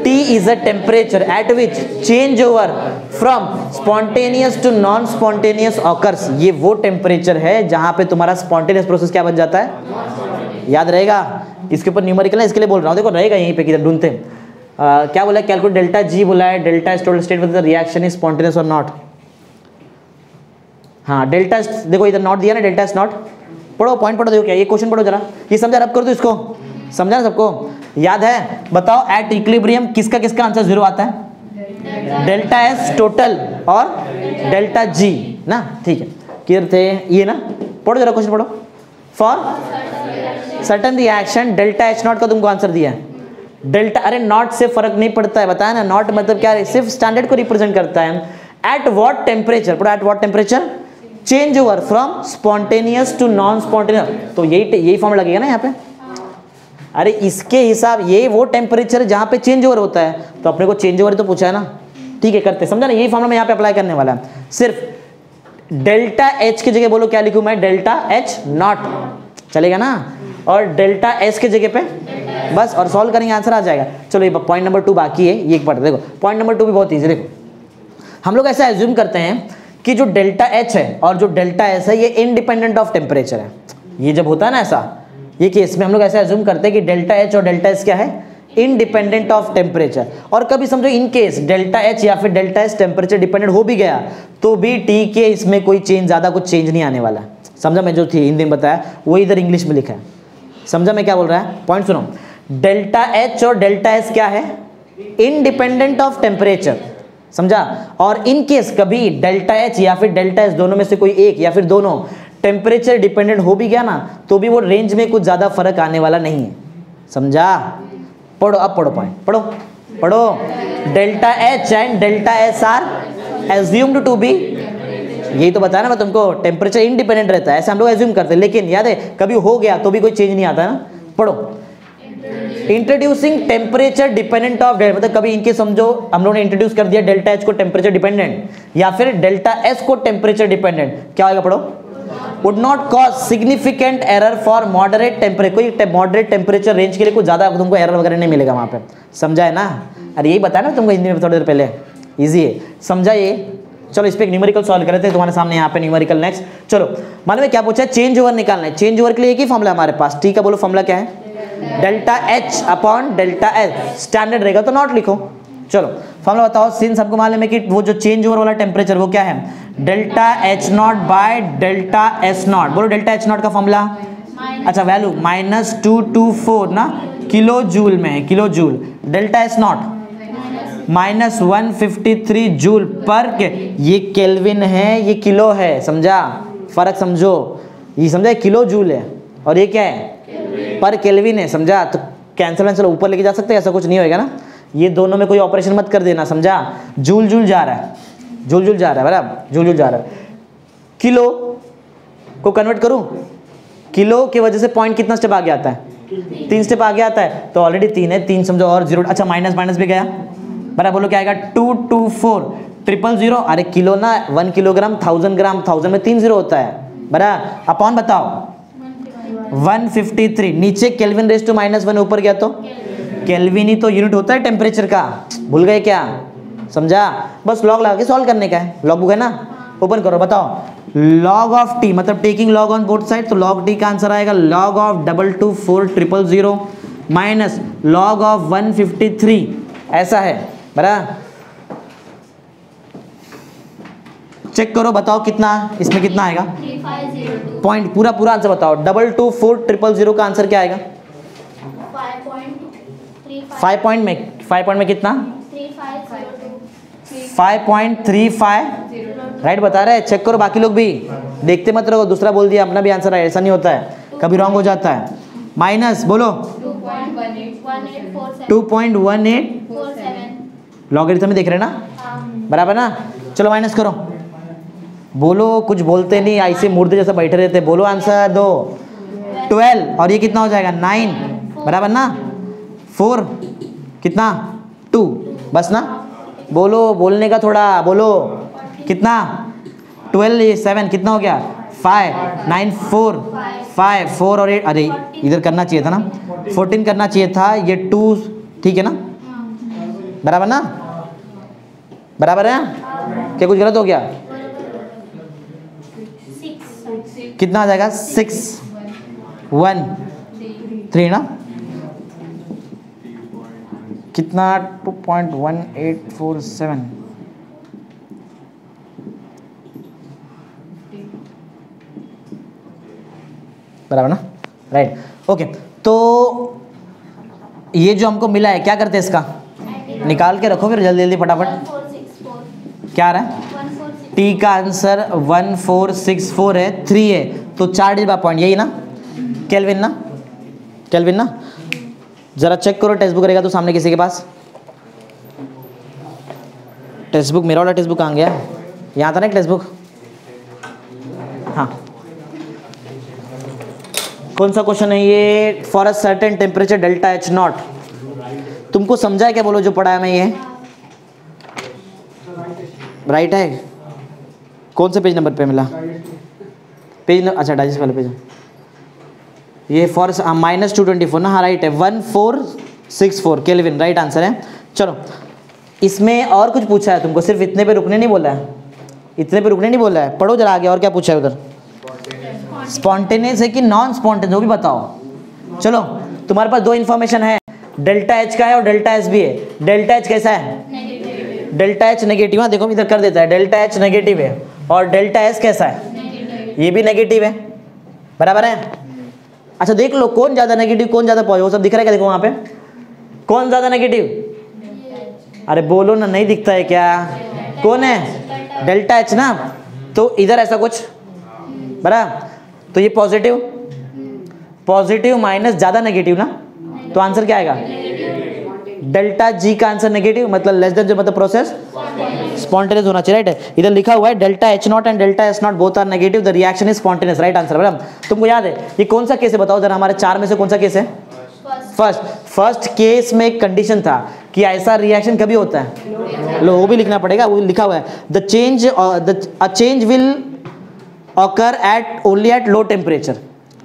S1: T is a temperature at which change over from spontaneous to non spontaneous occurs. ये वो टेम्परेचर है जहां पे तुम्हारा स्पॉन्टेनियस प्रोसेस क्या बन जाता है? याद रहेगा, इसके ऊपर न्यूमेरिकल है, इसके लिए बोल रहा हूँ। देखो रहेगा यहीं पे, किधर ढूंढते हैं। क्या बोला? कैलकुलेट डेल्टा जी बोला है, delta total state with the reaction is spontaneous और नॉट। हाँ डेल्टा, देखो इधर नॉट दिया ना, डेल्टा इज नॉट। पढ़ो पॉइंट पढ़ो, देखो क्या ये क्वेश्चन पढ़ो जरा, ये समझा? रब कर दो इसको, समझा ना सबको? याद है? बताओ एट इक्विलिब्रियम किसका किसका आंसर 0 आता है? डेल्टा एस टोटल और डेल्टा जी ना। ठीक है, क्लियर थे ये ना? पढ़ो जरा क्वेश्चन पढ़ो। For certain reaction delta H not का तुमको आंसर दिया है। डेल्टा, अरे नॉट से फर्क नहीं पड़ता है, बताया ना। नॉट मतलब क्या है? सिर्फ स्टैंडर्ड को रिप्रेजेंट करता है। एट व्हाट टेम्परेचर, पढ़ो at what temperature change over from spontaneous to non spontaneous. तो यही फॉर्म लगेगा ना यहाँ पे। अरे इसके हिसाब, ये वो टेम्परेचर जहाँ पे चेंज ओवर होता है, तो अपने को चेंज ओवर तो पूछा है ना। ठीक है, करते, समझा ना? यही फॉर्मूला मैं यहाँ पे अप्लाई करने वाला है। सिर्फ डेल्टा एच की जगह बोलो क्या लिखूं मैं? डेल्टा एच नॉट, चलेगा ना? और डेल्टा एस के जगह पे बस, और सॉल्व करेंगे, आंसर आ जाएगा। चलो ये पॉइंट नंबर 2 बाकी है, ये एक पढ़ देखो। पॉइंट नंबर 2 भी बहुत ईजी। देखो हम लोग ऐसा एज्यूम करते हैं कि जो डेल्टा एच है और जो डेल्टा एस है ये इंडिपेंडेंट ऑफ टेम्परेचर है। ये जब होता है ना ऐसा, ये केस में हम लोग ऐसा एज्यूम करते हैं कि डेल्टा एच और डेल्टा एस क्या है? Independent of temperature. और कभी समझो इन केस डेल्टा एच या फिर डेल्टा एस टेम्परेचर डिपेंडेंट हो भी गया तो भी टी के इसमें कोई चेंज, ज्यादा कुछ चेंज नहीं आने वाला। समझा? मैं जो थी हिंदी में बताया वो इधर इंग्लिश में लिखा है। समझा मैं क्या बोल रहा है? पॉइंट सुनो, डेल्टा एच और डेल्टा एस क्या है? Independent of temperature. समझा? और इन केस कभी डेल्टा एच या फिर डेल्टा एस दोनों में से कोई एक या फिर दोनों टेम्परेचर डिपेंडेंट हो भी गया ना, तो भी वो रेंज में कुछ ज्यादा फर्क आने वाला नहीं है। समझा? पढ़ो, अब पढ़ो पॉइंट, पढ़ो। Delta H and delta S are assumed to be, यही तो बताया ना मैं तुमको, टेम्परेचर इंडिपेंडेंट रहता है, ऐसा हम लोग एज्यूम करते हैं। लेकिन याद है कभी हो गया तो भी कोई चेंज नहीं आता ना। पढ़ो, introducing temperature dependent of delta, मतलब कभी इनके समझो हम लोगों ने इंट्रोड्यूस कर दिया डेल्टा एच को टेम्परेचर डिपेंडेंट या फिर डेल्टा एस को टेम्परेचर डिपेंडेंट, क्या होगा? पढ़ो, would not cause significant error for moderate temperature. कोई मॉडरेट टेम्परेचर रेंज के लिए कुछ ज्यादा तुमको एरर वगैरह नहीं मिलेगा वहां पे। समझा है ना? अरे यही बताया ना तुमको हिंदी में थोड़ी देर पहले, इजी है। समझा ये? चलो इस पे एक न्यूमेरिकल सॉल्व कर रहे थे तुम्हारे सामने यहाँ पे न्यूमेरिकल। नेक्स्ट चलो, मालूम है क्या पूछा है? चेंज ओवर निकालना है। चेंज ओवर के लिए एक ही फॉर्मूला हमारे पास, टी का बोलो फॉर्मूला क्या है? Delta H upon delta S. Standard रहेगा तो नॉट लिखो। चलो फॉर्मूला बताओ। सिंस हमको मालूम है कि वो जो चेंज ओवर वाला टेम्परेचर वो क्या है, delta H not by delta S not. बोलो डेल्टा एच नॉट का फॉर्मूला, अच्छा वैल्यू -224 ना किलो जूल में है, kilo joule. Delta S not -153 joule पर के, ये केल्विन है ये किलो है, समझा, फर्क समझो, ये समझा किलो जूल है और ये क्या है पर केल्विन है, समझा। तो कैंसिल ऊपर लेके जा सकते हैं, ऐसा कुछ नहीं होएगा ना, ये दोनों में कोई ऑपरेशन मत कर देना, समझा। जूल जूल जा रहा है, जूल जूल जा रहा है, बराबर, जूल जूल जा रहा है। किलो को कन्वर्ट करूं, किलो की वजह से पॉइंट कितना स्टेप आगे आता है, 3 स्टेप आगे आता है, तो ऑलरेडी 3 है, 3 समझो और 0, अच्छा माइनस माइनस भी गया, बराबर। बोलो क्या आएगा 224,000, अरे किलो ना 1 किलोग्राम 1000 ग्राम, 1000 में 3 0 होता है, बराबर। अपॉन बताओ 153, नीचे केल्विन रेज़ टू -1, ऊपर गया तो केल्विन ही तो यूनिट होता है टेम्परेचर का, भूल गए क्या, समझा। बस लॉग लगा के सॉल्व करने का है, लॉग बुक है ना, ओपन करो, बताओ लॉग ऑफ टी मतलब taking log on both side, तो लॉग टी का आंसर आएगा log of 224,000 minus log of 153, ऐसा है, बराबर। चेक करो, बताओ कितना, इसमें कितना आएगा पॉइंट, पूरा पूरा आंसर बताओ। 224,000 का आंसर क्या आएगा, 5 पॉइंट में कितना 5.35, राइट बता रहे हैं। चेक करो, बाकी लोग भी देखते मत रहो, दूसरा बोल दिया अपना भी आंसर है, ऐसा नहीं होता है, कभी रॉन्ग हो जाता है। माइनस बोलो 2.1847, लॉगरिथम में देख रहे हैं ना, बराबर ना। चलो माइनस करो, बोलो, कुछ बोलते नहीं, ऐसे मुर्दे जैसे बैठे रहते, बोलो आंसर दो। 12 और ये कितना हो जाएगा 9, बराबर ना। 4 कितना 2, बस ना, बोलो, बोलने का थोड़ा बोलो, कितना 12 7 कितना हो गया 5 9 4 5 4 और 8, अरे इधर करना चाहिए था ना, 14 करना चाहिए था, ये 2, ठीक है ना, बराबर ना, बराबर है क्या, कुछ गलत हो गया, कितना आ जाएगा 6 1 3 ना, कितना 2.1847, बराबर ना, राइट। ओके, तो ये जो हमको मिला है क्या करते हैं, इसका निकाल के रखो फिर जल्दी जल्दी फटाफट। क्या आ रहा है, टी का आंसर 1464 है, 3 है, तो 4 डिजिट पॉइंट, यही ना, केल्विन ना, केल्विन ना। जरा चेक करो, टेक्स्ट बुक रहेगा तो सामने किसी के पास, टेक्स्ट बुक, मेरा वाला टेक्स्ट बुक कहाँ गया, यहाँ था ना टेक्स्ट बुक, हाँ। कौन सा क्वेश्चन है ये, for a certain temperature delta H not, तुमको समझा है क्या, बोलो जो पढ़ा है मैं, ये राइट है, कौन से पेज नंबर पे मिला, पेज अच्छा डाइजेस्ट वाले पेज, ये फॉर -224 ना, हाँ राइट है, 1464 केल्विन, राइट आंसर है। चलो इसमें और कुछ पूछा है तुमको, सिर्फ इतने पे रुकने नहीं बोला है, इतने पे रुकने नहीं बोला है, पढ़ो जरा आगे और क्या पूछा है उधर, स्पॉन्टेनियस है कि नॉन स्पॉन्टेनियस वो भी बताओ। चलो तुम्हारे पास 2 इन्फॉर्मेशन है, डेल्टा एच का है और डेल्टा एस भी है। डेल्टा एच कैसा है, डेल्टा एच नेगेटिव, देखो इधर कर देता है, डेल्टा एच नेगेटिव है, और डेल्टा एस कैसा है, ये भी नेगेटिव है, बराबर है। अच्छा देख लो कौन ज़्यादा नेगेटिव कौन ज़्यादा पॉजिटिव, वो सब दिख रहा है क्या, देखो वहाँ पे कौन ज़्यादा नेगेटिव, अरे बोलो ना, नहीं दिखता है क्या, कौन है, डेल्टा एच ना, तो इधर ऐसा कुछ, बराबर, तो ये पॉजिटिव, पॉजिटिव माइनस ज़्यादा नेगेटिव ना, तो आंसर क्या आएगा, डेल्टा जी का आंसर नेगेटिव, मतलब लेस देन, जो मतलब प्रोसेस स्पॉन्टेनियस होना चाहिए, राइट है। इधर लिखा हुआ है delta H not and delta S not both are negative, the reaction is spontaneous, right answer, बराबर। तुमको याद है ये कौन सा केस है, बताओ जरा, हमारे 4 में से कौन सा केस है, फर्स्ट केस में एक कंडीशन था कि ऐसा रिएक्शन कभी होता है, लो वो भी लिखना पड़ेगा, वो लिखा हुआ है, the change will occur eight only at low temperature,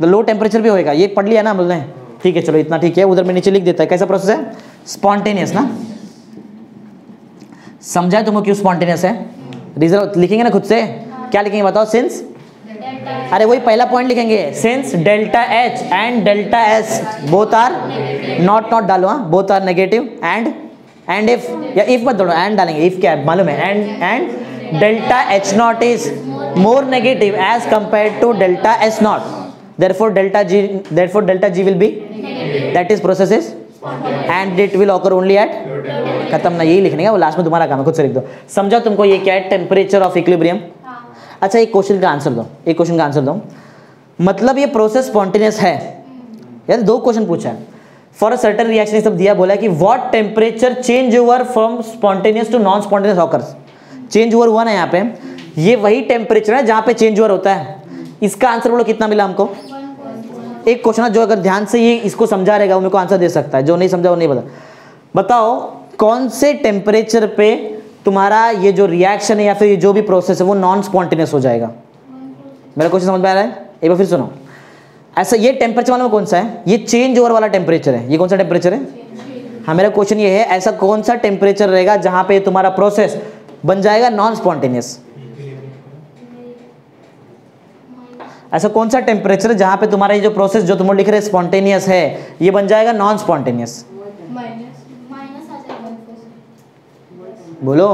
S1: the low temperature भी होएगा, ये पढ़ लिया ना बोलने, ठीक है, चलो इतना ठीक है, उधर में नीचे लिख देता है कैसा प्रोसेस है, स्पॉन्टेनियस ना, समझा तुमको क्यों स्पॉन्टेनियस है, रीजन लिखेंगे ना खुद से, क्या लिखेंगे बताओ, सिंस, अरे वही पहला पॉइंट लिखेंगे, since delta H and delta S both are not डालो, हाँ, both are negative and and if, या इफ मत दौड़ो, एंड डालेंगे, इफ क्या है मालूम है, and delta H not is more negative as compare to delta S not, therefore delta G will be, that is process is, and it will occur only at, खत्म ना, यही लिखने का, वो लास्ट में तुम्हारा काम है, खुद से लिख दो। समझा तुमको ये क्या है, टेम्परेचर ऑफ इक्विलिब्रियम। अच्छा एक क्वेश्चन का आंसर दो, एक क्वेश्चन का आंसर दो, मतलब ये प्रोसेस स्पॉन्टेनियस है, यार दो क्वेश्चन पूछा है, फॉर अ सर्टेन रिएक्शन सब दिया, बोला कि what temperature change over from spontaneous to non spontaneous occurs, change over हुआ ना यहाँ पे, ये वही टेम्परेचर है जहाँ पे चेंज ओवर होता है, इसका आंसर बोलो कितना मिला हमको। एक क्वेश्चन है जो अगर ध्यान से ये इसको समझा रहेगा वो मेरे को आंसर दे सकता है, जो नहीं समझा वो नहीं बता। बताओ कौन से टेम्परेचर पे तुम्हारा ये जो रिएक्शन है या फिर ये जो भी प्रोसेस है वो नॉन स्पॉन्टेनियस हो जाएगा। मेरा क्वेश्चन समझ में आ रहा है, एक बार फिर सुनो। ऐसा ये टेम्परेचर वाला में कौन सा है, ये चेंज ओवर वाला टेम्परेचर है, ये कौन सा टेम्परेचर है, हाँ मेरा क्वेश्चन ये है, ऐसा कौन सा टेम्परेचर रहेगा जहां पे तुम्हारा प्रोसेस बन जाएगा नॉन स्पॉन्टेनियस, ऐसा कौन सा टेम्परेचर है जहां पे तुम्हारा ये जो प्रोसेस जो तुम लिख रहे स्पॉन्टेनियस है ये बन जाएगा नॉन स्पॉन्टेनियस, बोलो।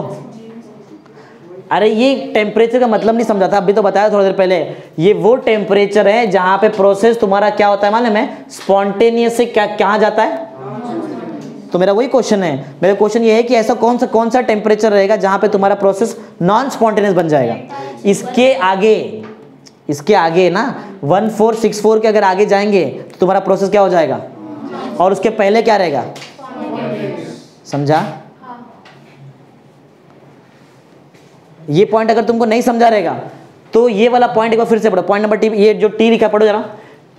S1: अरे ये टेम्परेचर का मतलब नहीं समझा था, अभी तो बताया थोड़ी देर पहले, ये वो टेम्परेचर है जहां पे प्रोसेस तुम्हारा क्या होता है मालूम है, स्पॉन्टेनियस से क्या कहाँ जाता है। तो मेरा वही क्वेश्चन है, मेरा क्वेश्चन ये है कि ऐसा कौन सा टेम्परेचर रहेगा जहां पे तुम्हारा प्रोसेस नॉन स्पॉन्टेनियस बन जाएगा। इसके आगे ना 1464 के अगर आगे जाएंगे तो तुम्हारा प्रोसेस क्या हो जाएगा, और उसके पहले क्या रहेगा, समझा। ये पॉइंट अगर तुमको नहीं समझा रहेगा तो ये वाला पॉइंट एक बार फिर से पढ़ो, पॉइंट नंबर टी, ये जो टी लिखा पढ़ो जरा,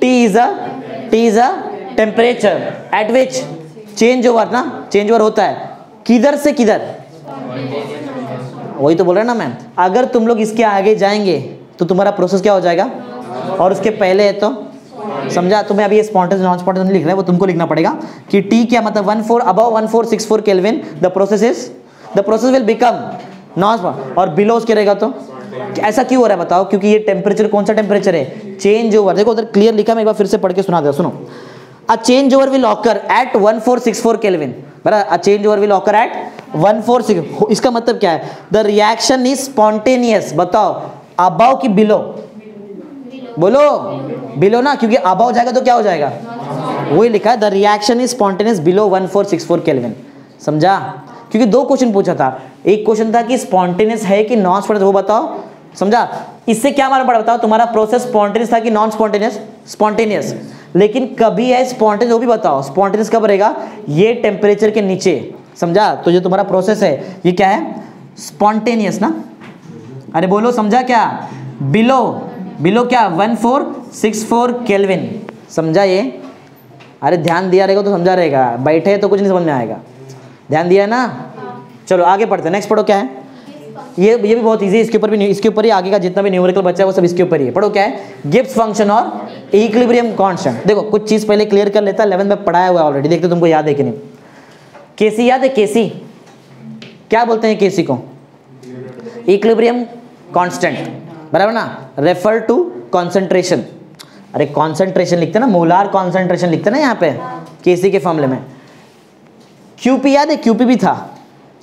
S1: T is a temperature at which change over ना, चेंज ओवर होता है किधर से किधर, वही तो बोल रहे ना मैं, अगर तुम लोग इसके आगे जाएंगे तो तुम्हारा प्रोसेस क्या हो जाएगा, और उसके पहले है तो समझा। तुम्हें अभी ये स्पॉन्टेनियस नॉन स्पॉन्टेनियस नहीं लिख रहा है, वो तुमको लिखना पड़ेगा कि टी क्या मतलब 1464 kelvin the process will become non, और बिलो उसके रहेगा तो ऐसा क्यों हो रहा है बताओ, क्योंकि ये टेम्परेचर कौन सा टेम्परेचर है, चेंज ओवर। देखो उधर क्लियर लिखा, मैं एक बार फिर से पढ़ के सुना दे, सुनो। A change over will occur at 1464 kelvin, बराबर, a change over will occur at 146, इसका मतलब क्या है, द रिएक्शन इज स्पॉन्टेनियस। बताओ अबाव की बिलो, बोलो बिलो ना, क्योंकि अबाव जाएगा तो क्या हो जाएगा, वही लिखा है, the reaction is spontaneous below 1464 kelvin, समझा। क्योंकि दो क्वेश्चन पूछा था, एक क्वेश्चन था कि स्पॉन्टेनियस है कि नॉन स्पॉन्टेनियस, वो बताओ, समझा। इससे क्या मालूम पड़ा, बताओ तुम्हारा प्रोसेस स्पॉन्टेनियस था कि नॉन स्पॉन्टेनियस, स्पॉन्टेनियस, लेकिन कभी है स्पॉन्टेनियस, वो भी बताओ स्पॉन्टेनियस कब रहेगा, ये टेम्परेचर के नीचे, समझा। तो जो तुम्हारा प्रोसेस है ये क्या है, स्पॉन्टेनियस ना, अरे बोलो समझा क्या, बिलो क्या 1464 केल्विन, समझा ये। अरे ध्यान दिया रहेगा तो समझा रहेगा, बैठे तो कुछ नहीं समझ में आएगा, ध्यान दिया ना। चलो आगे पढ़ते हैं, नेक्स्ट पढ़ो क्या है, ये भी बहुत इजी है, इसके ऊपर ही आगे का जितना भी न्यूमेरिकल बच्चा है वो सब इसके ऊपर ही है। पढ़ो क्या है, गिब्स फंक्शन और इक्विलिब्रियम कांस्टेंट। देखो कुछ चीज पहले क्लियर कर लेता है, 11th में पढ़ाया हुआ है ऑलरेडी, देखते तुमको याद है कि नहीं। केसी याद है, केसी क्या बोलते हैं, केसी को इक्विलिब्रियम कांस्टेंट, बराबर ना, रेफर टू कॉन्सेंट्रेशन। अरे कॉन्सेंट्रेशन लिखते ना, मोलार कॉन्सेंट्रेशन लिखते ना यहाँ पे केसी के फॉर्मूले में। क्यूपी याद है, क्यूपी भी था,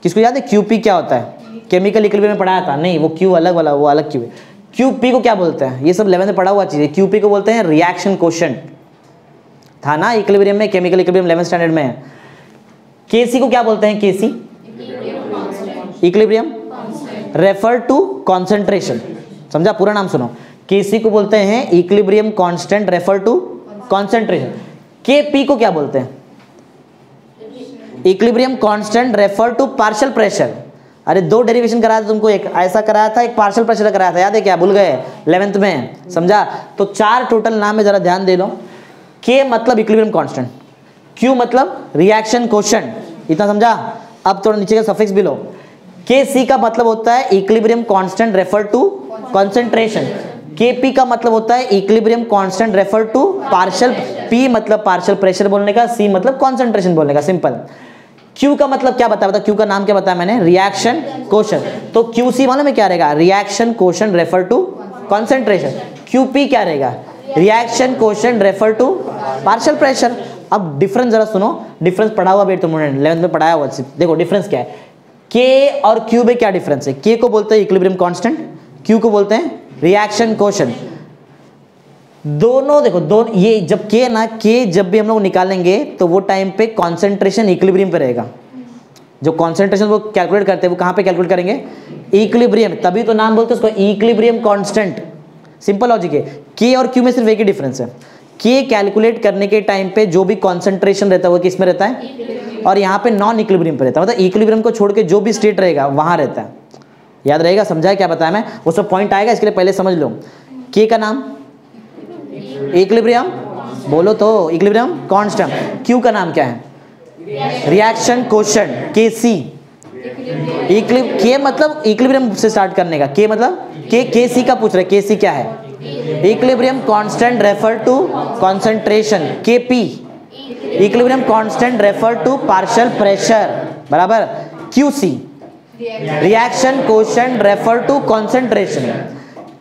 S1: किसको याद है क्यूपी क्या होता है, केमिकल इक्विलिब्रियम में पढ़ाया था, नहीं वो क्यू अलग वाला, वो अलग क्यू है। क्यूपी को क्या बोलते हैं, ये सब 11th में पढ़ा हुआ चीज़ है। क्यूपी को बोलते हैं रिएक्शन कोशेंट, था ना इक्विलिब्रियम में, केमिकल इक्विलिब्रियम 11th स्टैंडर्ड में है। केसी को क्या बोलते हैं, K C equilibrium refer to concentration, समझा, पूरा नाम सुनो, केसी को बोलते हैं equilibrium constant refer to concentration. K P को क्या बोलते हैं, equilibrium constant refer to partial pressure. अरे दो डेरिवेशन कराया था तुमको, एक ऐसा कराया था, एक पार्शियल प्रेशर कराया था, याद है क्या, भूल गए 11th में, समझा। तो 4 टोटल नाम है, जरा ध्यान दे लो। के मतलब इक्विलिब्रियम कांस्टेंट, क्यू मतलब रिएक्शन कोशेंट, इतना समझा। अब थोड़ा नीचे का सफिक्स भी लो, के सी का मतलब होता है equilibrium constant refer to concentration, K P का मतलब होता है equilibrium constant refer to partial, P मतलब पार्शियल प्रेशर बोलने का, सी मतलब कॉन्सेंट्रेशन बोलने का, सिंपल। क्यू का मतलब क्या बताया, क्यू का नाम क्या बताया मैंने, रिएक्शन कोशेंट। तो क्यू सी मालूम है क्या रहेगा, reaction quotient refer to concentration. Q P क्या रहेगा, reaction quotient refer to partial pressure. अब डिफरेंस जरा सुनो, डिफरेंस पढ़ा हुआ बेट तुमने 11th में पढ़ाया हुआ। देखो डिफरेंस क्या है, K और Q में क्या डिफरेंस है? K को बोलते हैं इक्विलिब्रियम कांस्टेंट, Q को बोलते हैं रिएक्शन कोशेंट। दोनों देखो, दोनों ये जब K ना, K जब भी हम लोग निकालेंगे तो वो टाइम पे कॉन्सेंट्रेशन इक्विलिब्रियम पे रहेगा। जो कॉन्सेंट्रेशन वो कैलकुलेट करते हैं वो कहाँ पे कैलकुलेट करेंगे? इक्विलिब्रियम, तभी तो नाम बोलते हैं उसको इक्विलिब्रियम कांस्टेंट। सिंपल लॉजिक है। K और Q में सिर्फ एक ही डिफरेंस है, K कैलकुलेट करने के टाइम पे जो भी कॉन्सेंट्रेशन रहता है वो किस में रहता है? और यहाँ पे नॉन इक्विलिब्रियम पे रहता है, मतलब इक्विलिब्रियम को छोड़ के जो भी स्टेट रहेगा वहाँ रहता है। याद रहेगा? समझा है क्या बताया मैं? वो सब पॉइंट आएगा, इसके लिए पहले समझ लो। K का नाम इक्विलिब्रियम, बोलो तो इक्विलिब्रियम कांस्टेंट। Q का नाम क्या है? Reaction quotient, Kc। K मतलब इक्विलिब्रियम से स्टार्ट करने का, K मतलब Kc का पूछ रहे, Kc क्या है? Equilibrium constant refer to concentration. Kp equilibrium constant refer to partial pressure बराबर। Qc reaction quotient refer to concentration.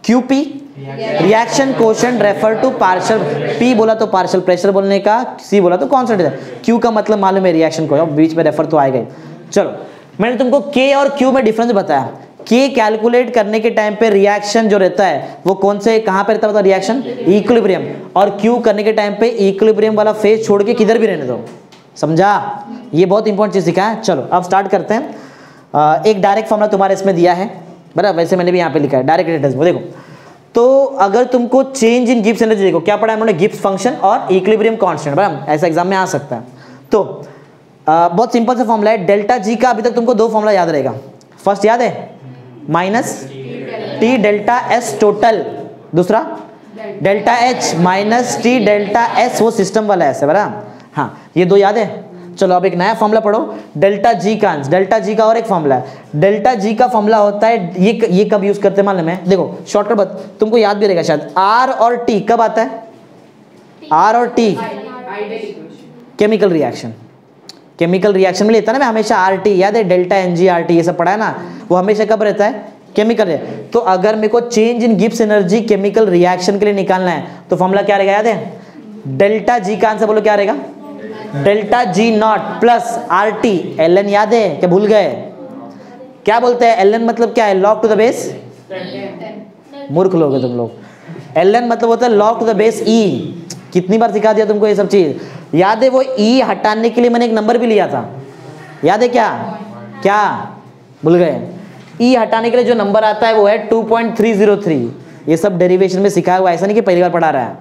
S1: Qp reaction quotient refer to partial, P बोला तो पार्शियल प्रेशर बोलने का, C बोला तो कंसंट्रेशन। Q का मतलब मालूम है रिएक्शन को, बीच में रेफर तो आएगा। चलो मैंने तुमको K और Q में डिफरेंस बताया। K कैलकुलेट करने के टाइम पे रिएक्शन जो रहता है वो कौन से कहाँ पे रहता है? Reaction equilibrium. और Q करने के टाइम पे इक्विलिब्रियम वाला फेज छोड़ के किधर भी रहने दो। समझा? ये बहुत इंपॉर्टेंट चीज सिखा है। चलो अब स्टार्ट करते हैं। एक डायरेक्ट फॉर्मूला तुम्हारे इसमें दिया है बराबर, वैसे मैंने भी यहाँ पे लिखा है डायरेक्ट एडिटर्स में। देखो तो अगर तुमको चेंज इन गिब्स एनर्जी, देखो क्या पढ़ा है हमने? गिब्स फंक्शन और इक्विलिब्रियम कांस्टेंट बराबर, ऐसा एग्जाम में आ सकता है। तो बहुत सिंपल सा फॉर्मूला है डेल्टा जी का। अभी तक तुमको दो फॉर्मूला याद रहेगा। फर्स्ट याद है minus T delta S total, दूसरा delta H minus T delta S, वो सिस्टम वाला है बराबर। हाँ ये दो याद है। चलो अब एक नया फॉर्मूला पढ़ो, डेल्टा जी का। डेल्टा जी का और एक फॉर्मूला है। डेल्टा जी का फॉर्मूला होता है, ये कब यूज करते हैं मालूम है? देखो शॉर्टकट बात तुमको याद भी रहेगा शायद। आर और टी कब आता है? आर और T chemical reaction, chemical reaction में लेता है ना मैं हमेशा आर टी, याद है? Delta N G R T ये सब पढ़ा है ना, वो हमेशा कब रहता है? केमिकल। तो अगर मेरे को change in Gibbs energy chemical reaction के लिए निकालना है तो फॉर्मूला क्या रहेगा? याद है? डेल्टा जी का आंसर बोलो क्या रहेगा? Delta G not plus R T L N. याद है क्या? भूल गए? क्या बोलते हैं एल एन मतलब क्या है? लॉग टू द बेस, मूर्ख लोग हो तुम लोग। एल एन मतलब होता है लॉग टू द बेस ई। कितनी बार सिखा दिया तुमको ये सब चीज? याद है? वो ई हटाने के लिए मैंने एक नंबर भी लिया था, याद है क्या? क्या भूल गए? ई हटाने के लिए जो नंबर आता है वो है 2.303। ये सब डेरिवेशन में सिखाया हुआ, ऐसा नहीं कि पहली बार पढ़ा रहा है,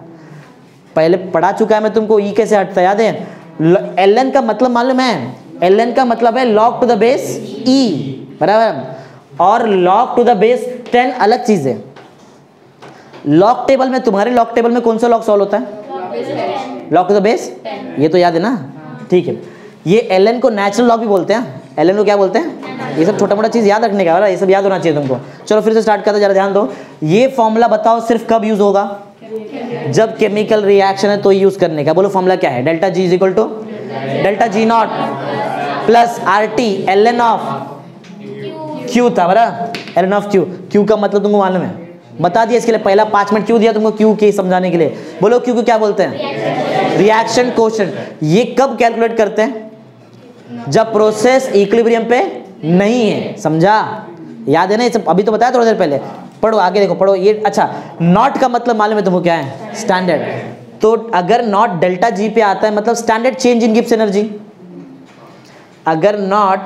S1: पहले पढ़ा चुका है मैं तुमको। ई कैसे हटता है याद है? एल एन का मतलब मालूम है? एल एन का मतलब है लॉग टू द बेस ई बराबर, और लॉग टू द बेस 10 अलग चीज है। लॉग टेबल में, तुम्हारे लॉग टेबल में कौन सा लॉग सॉल्व होता है? लॉग टू द बेस, ये तो याद है ना? ठीक है। ये एल एन को नेचुरल लॉग भी बोलते हैं। एल एन को क्या बोलते हैं? ये सब छोटा मोटा चीज याद रखने का, ये सब याद होना चाहिए तुमको। चलो फिर से स्टार्ट करते, जरा ध्यान दो। ये फॉर्मूला बताओ सिर्फ कब यूज होगा? जब केमिकल रिएक्शन है तो यूज करने का। बोलो फॉर्मूला क्या है? Delta G is equal to delta G not plus R T L N of Q था बराबर, L N of Q. Q का मतलब तुमको मालूम है? बता दिया इसके लिए पहला 5 मिनट क्यों दिया तुमको क्यू के समझाने के लिए। बोलो क्यू को क्या बोलते हैं? Reaction quotient. ये कब कैलकुलेट करते हैं? जब प्रोसेस इक्विलिब्रियम पे नहीं है। समझा? याद है ना? ये सब अभी तो बताया थोड़ी देर पहले। पढ़ो आगे, देखो पढ़ो ये। अच्छा नॉट का मतलब मालूम है तुमको क्या है? स्टैंडर्ड। तो अगर नॉट डेल्टा जी पे आता है मतलब standard change in Gibbs energy. अगर नॉट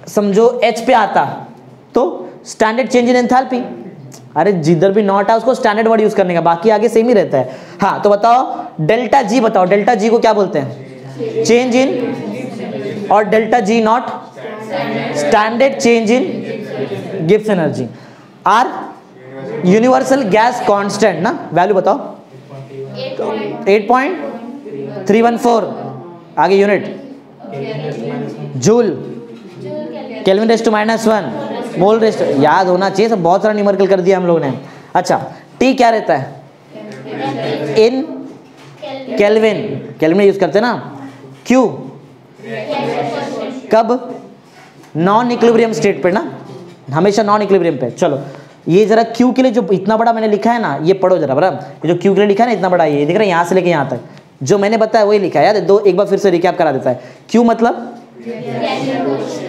S1: समझो एच पे आता तो स्टैंडर्ड चेंज इन एंथैल्पी। अरे जिधर भी नॉट है उसको स्टैंडर्ड वर्ड यूज करने का, बाकी आगे सेम ही रहता है। हाँ तो बताओ डेल्टा जी, बताओ डेल्टा जी को क्या बोलते हैं? चेंज इन, और delta G not standard change in Gibbs energy. R universal gas constant ना, वैल्यू बताओ? 8.314। आगे unit joule, kelvin raise to -1, mole raise to, याद होना चाहिए सब। बहुत सारा न्यूमेरिकल कर दिया हम लोगों ने। अच्छा टी क्या रहता है? इन केल्विन, केल्विन यूज करते हैं ना। क्यू कब? नॉन इक्विलिब्रियम स्टेट पे ना, हमेशा नॉन इक्विलिब्रियम पे। चलो ये जरा क्यू के लिए जो इतना बड़ा मैंने लिखा है ना, ये पढ़ो जरा बराबर। ये जो क्यू के लिए लिखा है ना इतना बड़ा, ये दिख रहा है यहाँ से लेके यहाँ तक, जो मैंने बताया वही लिखा है, याद है? दो एक बार फिर से रिकैप करा देता है। क्यू मतलब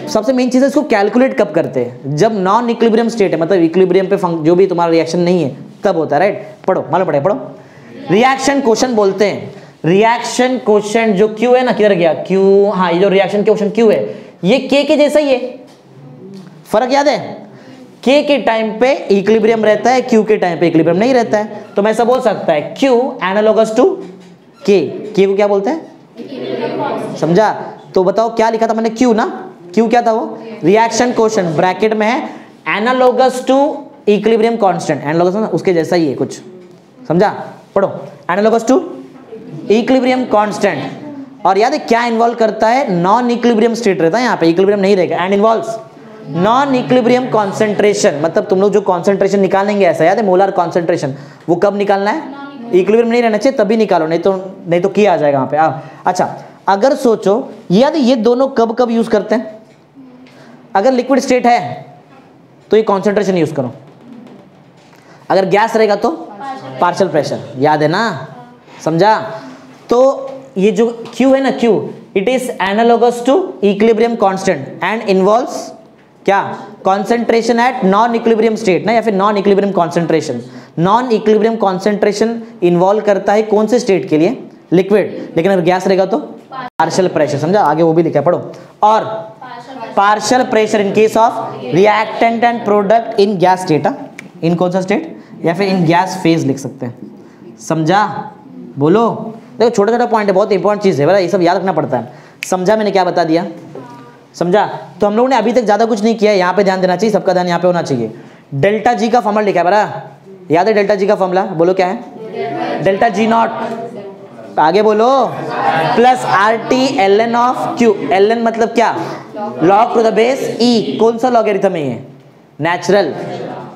S1: सबसे मेन चीज है, इसको कैलकुलेट कब करते हैं? जब नॉन इक्विलिब्रियम स्टेट है, मतलब इक्विलिब्रियम पे जो भी तुम्हारा रिएक्शन नहीं है तब होता है, राइट? पढ़ो, मालूम पड़े, पढ़ो। रिएक्शन क्वेश्चन बोलते हैं। रिएक्शन क्वेश्चन जो क्यू है ना, किधर गया क्यू? हाँ, ये जो रिएक्शन क्वेश्चन क्यू है ये के जैसा ही है। फर्क याद है? के टाइम पे इक्विलिब्रियम रहता है, क्यू के टाइम पे इक्विलिब्रियम नहीं रहता है। तो मैं ऐसा बोल सकता है क्यू एनालोगस टू के को क्या बोलते हैं? समझा? तो बताओ क्या लिखा था मैंने? क्यू ना, क्यू क्या था वो? रिएक्शन क्वेश्चन, ब्रैकेट में है analogous to equilibrium constant. Analogous उसके जैसा ही है कुछ, समझा? पढ़ो, एनालोगस टू इक्विलिब्रियम कांस्टेंट। और याद है क्या इन्वॉल्व करता है? नॉन इक्विलिब्रियम स्टेट रहता है यहाँ पे, इक्विलिब्रियम नहीं रहेगा। And involves non equilibrium concentration, मतलब तुम लोग जो कॉन्सेंट्रेशन निकालेंगे, ऐसा याद है? मोलर कॉन्सेंट्रेशन, वो कब निकालना है? इक्विलिब्रियम नहीं रहना चाहिए तभी निकालो, नहीं तो किया आ जाएगा वहाँ पे। अच्छा, अगर सोचो याद है ये दोनों कब कब यूज करते हैं? अगर लिक्विड स्टेट है तो ये कॉन्सेंट्रेशन यूज करो, अगर गैस रहेगा तो पार्शियल प्रेशर, याद है ना? समझा? तो ये जो Q है ना, Q it is analogous to equilibrium constant and involves क्या? Concentration at non equilibrium state ना, या फिर non equilibrium concentration. Non equilibrium concentration involve करता है कौन से स्टेट के लिए? लिक्विड। लेकिन अगर गैस रहेगा तो पार्शियल प्रेशर, समझा? आगे वो भी लिखा है, पढ़ो। और partial pressure in case of reactant and product in gas state. In कौन सा स्टेट? या फिर इन गैस फेज लिख सकते हैं, समझा? बोलो। देखो छोटा छोटा पॉइंट है, बहुत इंपॉर्टेंट चीज़ है, बड़ा ये सब याद रखना पड़ता है। समझा मैंने क्या बता दिया? समझा? तो हम लोगों ने अभी तक ज़्यादा कुछ नहीं किया है, यहाँ पे ध्यान देना चाहिए, सबका ध्यान यहाँ पे होना चाहिए। डेल्टा जी का फॉर्मूला लिखा है, बड़ा याद है? डेल्टा जी का फॉर्मूला बोलो क्या है? डेल्टा जी नॉट, आगे बोलो, plus R T L N of Q. L N मतलब क्या? Log to the base e. कौन सा लॉगरिथम है ये? नेचुरल,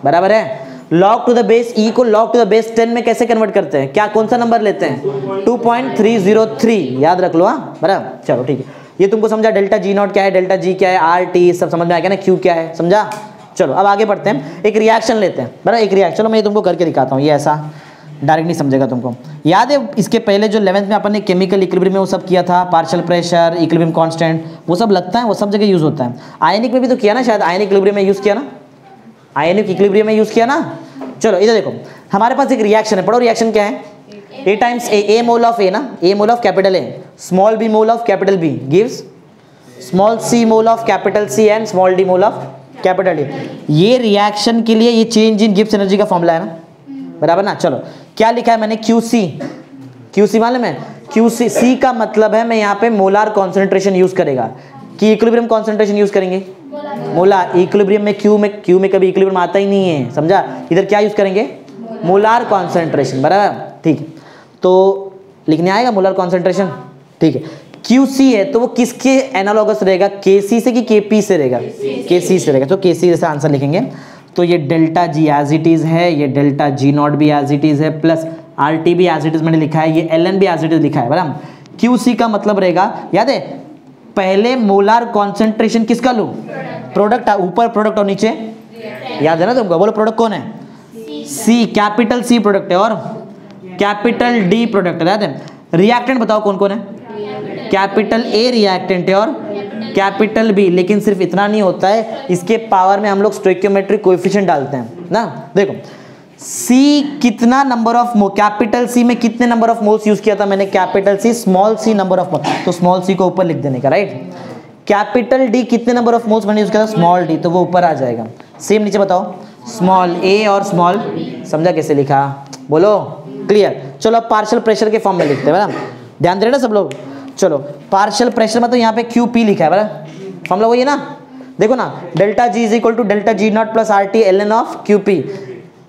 S1: बराबर है? Log to the base e को लॉग टू द बेस 10 में कैसे कन्वर्ट करते हैं? क्या कौन सा नंबर लेते हैं? 2.303, याद रख लो। हाँ, बराबर, चलो ठीक है। ये तुमको समझा? डेल्टा जी नॉट क्या है, डेल्टा जी क्या है, आर टी सब समझ में आ गया ना? क्यू क्या है, समझा? चलो अब आगे बढ़ते हैं, एक रिएक्शन लेते हैं, बराबर? एक रिएक्शन, चलो मैं तुमको करके दिखाता हूँ, ये ऐसा डायरेक्ट नहीं समझेगा तुमको। याद है इसके पहले जो 11th में अपन ने केमिकल इक्विलिब्रियम में वो सब किया था, पार्शियल प्रेशर, इक्विलिब्रियम कांस्टेंट, वो सब लगता है, वो सब जगह यूज होता है। आयनिक में भी तो किया ना शायद? आयनिक इक्विलिब्रियम में यूज किया ना? आयनिक इक्विलिब्रियम में यूज किया ना? चलो इधर देखो, हमारे पास एक रिएक्शन है, पढ़ो रिएक्शन क्या है? ए times A mole of A ना, a mole of capital A, small B mole of capital B gives small C mole of capital C and small D mole of capital D. ये reaction के लिए ये change in Gibbs energy का formula है ना, बराबर ना? चलो क्या लिखा है मैंने? QC। QC मालूम है? QC C का मतलब है मैं यहाँ पे मोलार कॉन्सेंट्रेशन यूज करेगा कि इक्विलिब्रियम कॉन्सेंट्रेशन यूज करेंगे? मोलार। इक्विलिब्रियम में Q में कभी इक्विलिब्रियम आता ही नहीं है, समझा? इधर क्या यूज करेंगे? मोलार कॉन्सेंट्रेशन, बराबर? ठीक है, तो लिखने आएगा मोलार कॉन्सेंट्रेशन, ठीक है। QC है तो वो किसके एनालॉगस रहेगा? KC से कि KP से रहेगा? KC से रहेगा, तो KC जैसा आंसर लिखेंगे। तो ये delta G as it is है, ये डेल्टा जी नॉट भी एज इट इज है, प्लस आर टी भी एज इट इज मैंने लिखा है, ये एल एन भी एज इट इज लिखा है, बराबर? QC का मतलब रहेगा, याद है पहले मोलार कॉन्सेंट्रेशन किसका लूँ? प्रोडक्ट, ऊपर प्रोडक्ट और नीचे, याद है ना तुमको? बोलो प्रोडक्ट कौन है? C, कैपिटल C प्रोडक्ट है और कैपिटल D प्रोडक्ट है, याद है? रिएक्टेंट बताओ कौन कौन है? कैपिटल A रिएक्टेंट है और कैपिटल B, लेकिन सिर्फ इतना नहीं होता है, इसके पावर में हम लोग स्टोइकियोमेट्रिक कोएफिशिएंट डालते हैं ना। देखो C कितना number of mole, capital C में कितने नंबर ऑफ मोल्स यूज किया था मैंने? Capital C small c number of mole, तो स्मॉल c को ऊपर लिख देने का, राइट? कैपिटल D कितने नंबर ऑफ मोल्स मैंने यूज किया था? स्मॉल d, तो वो ऊपर आ जाएगा। सेम नीचे बताओ, स्मॉल a और स्मॉल, समझा कैसे लिखा? बोलो, क्लियर? चलो अब पार्शियल प्रेशर के फॉर्म में लिखते हैं, बराबर? ध्यान दे रहे ना सब लोग? चलो पार्शियल प्रेशर मतलब यहाँ पे QP लिखा है, बराबर? फॉर्मूला वही है ना? देखो ना, delta G is equal to delta G not plus R T L N of QP।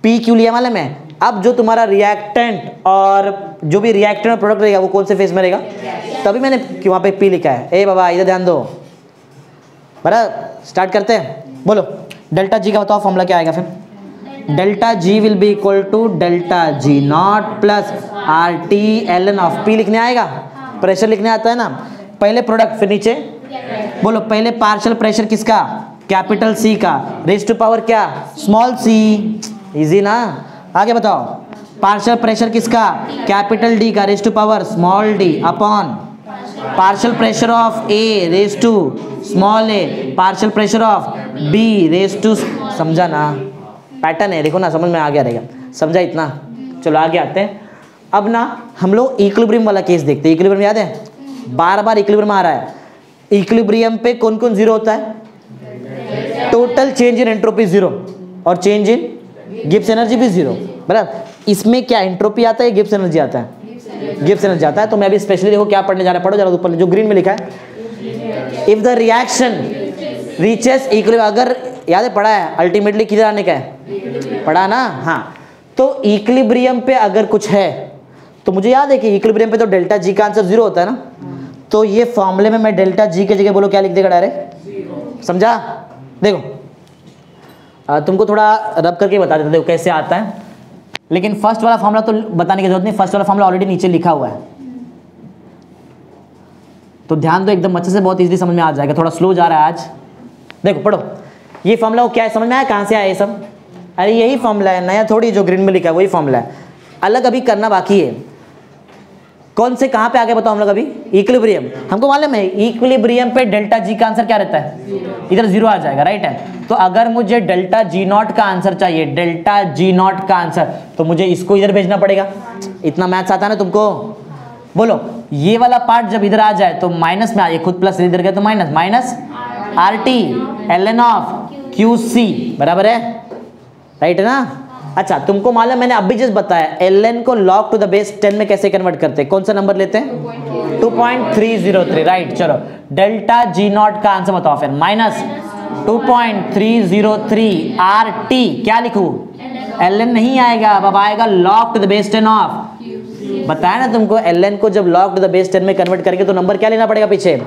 S1: P क्यों लिया मालूम है? अब जो तुम्हारा रिएक्टेंट और जो भी रिएक्टेंट और प्रोडक्ट रहेगा वो कौन से फेज में रहेगा? तभी मैंने वहाँ पे P लिखा है। ए बाबा इधर ध्यान दो, बराबर? स्टार्ट करते हैं, बोलो डेल्टा G का बताओ फॉर्मूला क्या आएगा फिर? Delta G will be equal to delta G not plus R T L N of P लिखने आएगा, प्रेशर लिखने आता है ना? पहले प्रोडक्ट फिर नीचे, बोलो पहले पार्शियल प्रेशर किसका? कैपिटल C का, रेज टू पावर क्या? स्मॉल c, इजी ना? आगे बताओ, पार्शियल प्रेशर किसका, कैपिटल डी का raise to power small d upon partial pressure of A raise to small a partial pressure of B raise to, समझा ना, pattern है, देखो ना, समझ में आ गया रहेगा, समझा इतना। चलो आगे आते हैं। अब ना हम लोग इक्विलिब्रियम वाला केस देखते हैं। इक्विलिब्रियम याद है, बार बार इक्विलिब्रियम आ रहा है। इक्विलिब्रियम पे कौन कौन जीरो होता है, total change in entropy zero और चेंज इन गिब्स एनर्जी भी जीरो, बराबर। इसमें क्या एंट्रोपी आता है, गिब्स एनर्जी आता है, गिब्स एनर्जी आता है। तो मैं अभी स्पेशली देखो क्या पढ़ने जा रहा है, पढ़ो जरा ऊपर जो ग्रीन में लिखा है, if the reaction reaches equilibrium, अगर याद है पढ़ा है अल्टीमेटली किधर आने का है, पढ़ा ना, हाँ। तो इक्विलिब्रियम पे अगर कुछ है तो मुझे याद है कि इक्विलिब्रियम पे तो डेल्टा जी का आंसर जीरो होता है ना, तो ये फॉर्मूले में मैं डेल्टा जी की जगह बोलो क्या लिख देगा डायरेक्ट, समझा। देखो तुमको थोड़ा रब करके बता देता देखो कैसे आता है, लेकिन फर्स्ट वाला फॉर्मूला तो बताने की जरूरत नहीं, फर्स्ट वाला फॉर्मूला ऑलरेडी नीचे लिखा हुआ है, तो ध्यान दो एकदम अच्छे से, बहुत इजीली समझ में आ जाएगा। थोड़ा स्लो जा रहा है आज, देखो पढ़ो। ये फॉर्मूला क्या है, समझ में आया कहाँ से आया ये सब, अरे यही फॉर्मूला है, नया थोड़ी जो ग्रीन में लिखा है वही फॉर्मूला है, अलग अभी करना बाकी है। कौन से कहाँ पे आगे बताओ हम लोग अभी, इक्विलिब्रियम, हमको मालूम है इक्विलिब्रियम पे डेल्टा जी का आंसर क्या रहता है, इधर जीरो आ जाएगा, राइट है। तो अगर मुझे डेल्टा जी नॉट का आंसर चाहिए, डेल्टा जी नॉट का आंसर, तो मुझे इसको इधर भेजना पड़ेगा। इतना मैथ्स आता है ना तुमको, बोलो ये वाला पार्ट जब इधर आ जाए तो माइनस में आ जाए, खुद प्लस इधर गया तो minus, minus R T L N of Q C, बराबर है, राइट है ना। अच्छा तुमको मालूम मैंने अभी जस्ट बताया एल को log टू द बेस 10 में कैसे कन्वर्ट करते हैं, कौन सा नंबर लेते हैं, 2.303, राइट। चलो डेल्टा जी नॉट का आंसर बताओ फिर, माइनस 2.303 आर टी, क्या लिखूं, एल नहीं आएगा, अब आएगा log to the base 10 of, बताया ना तुमको एल को जब log टू द बेस 10 में कन्वर्ट करके तो नंबर क्या लेना पड़ेगा पीछे,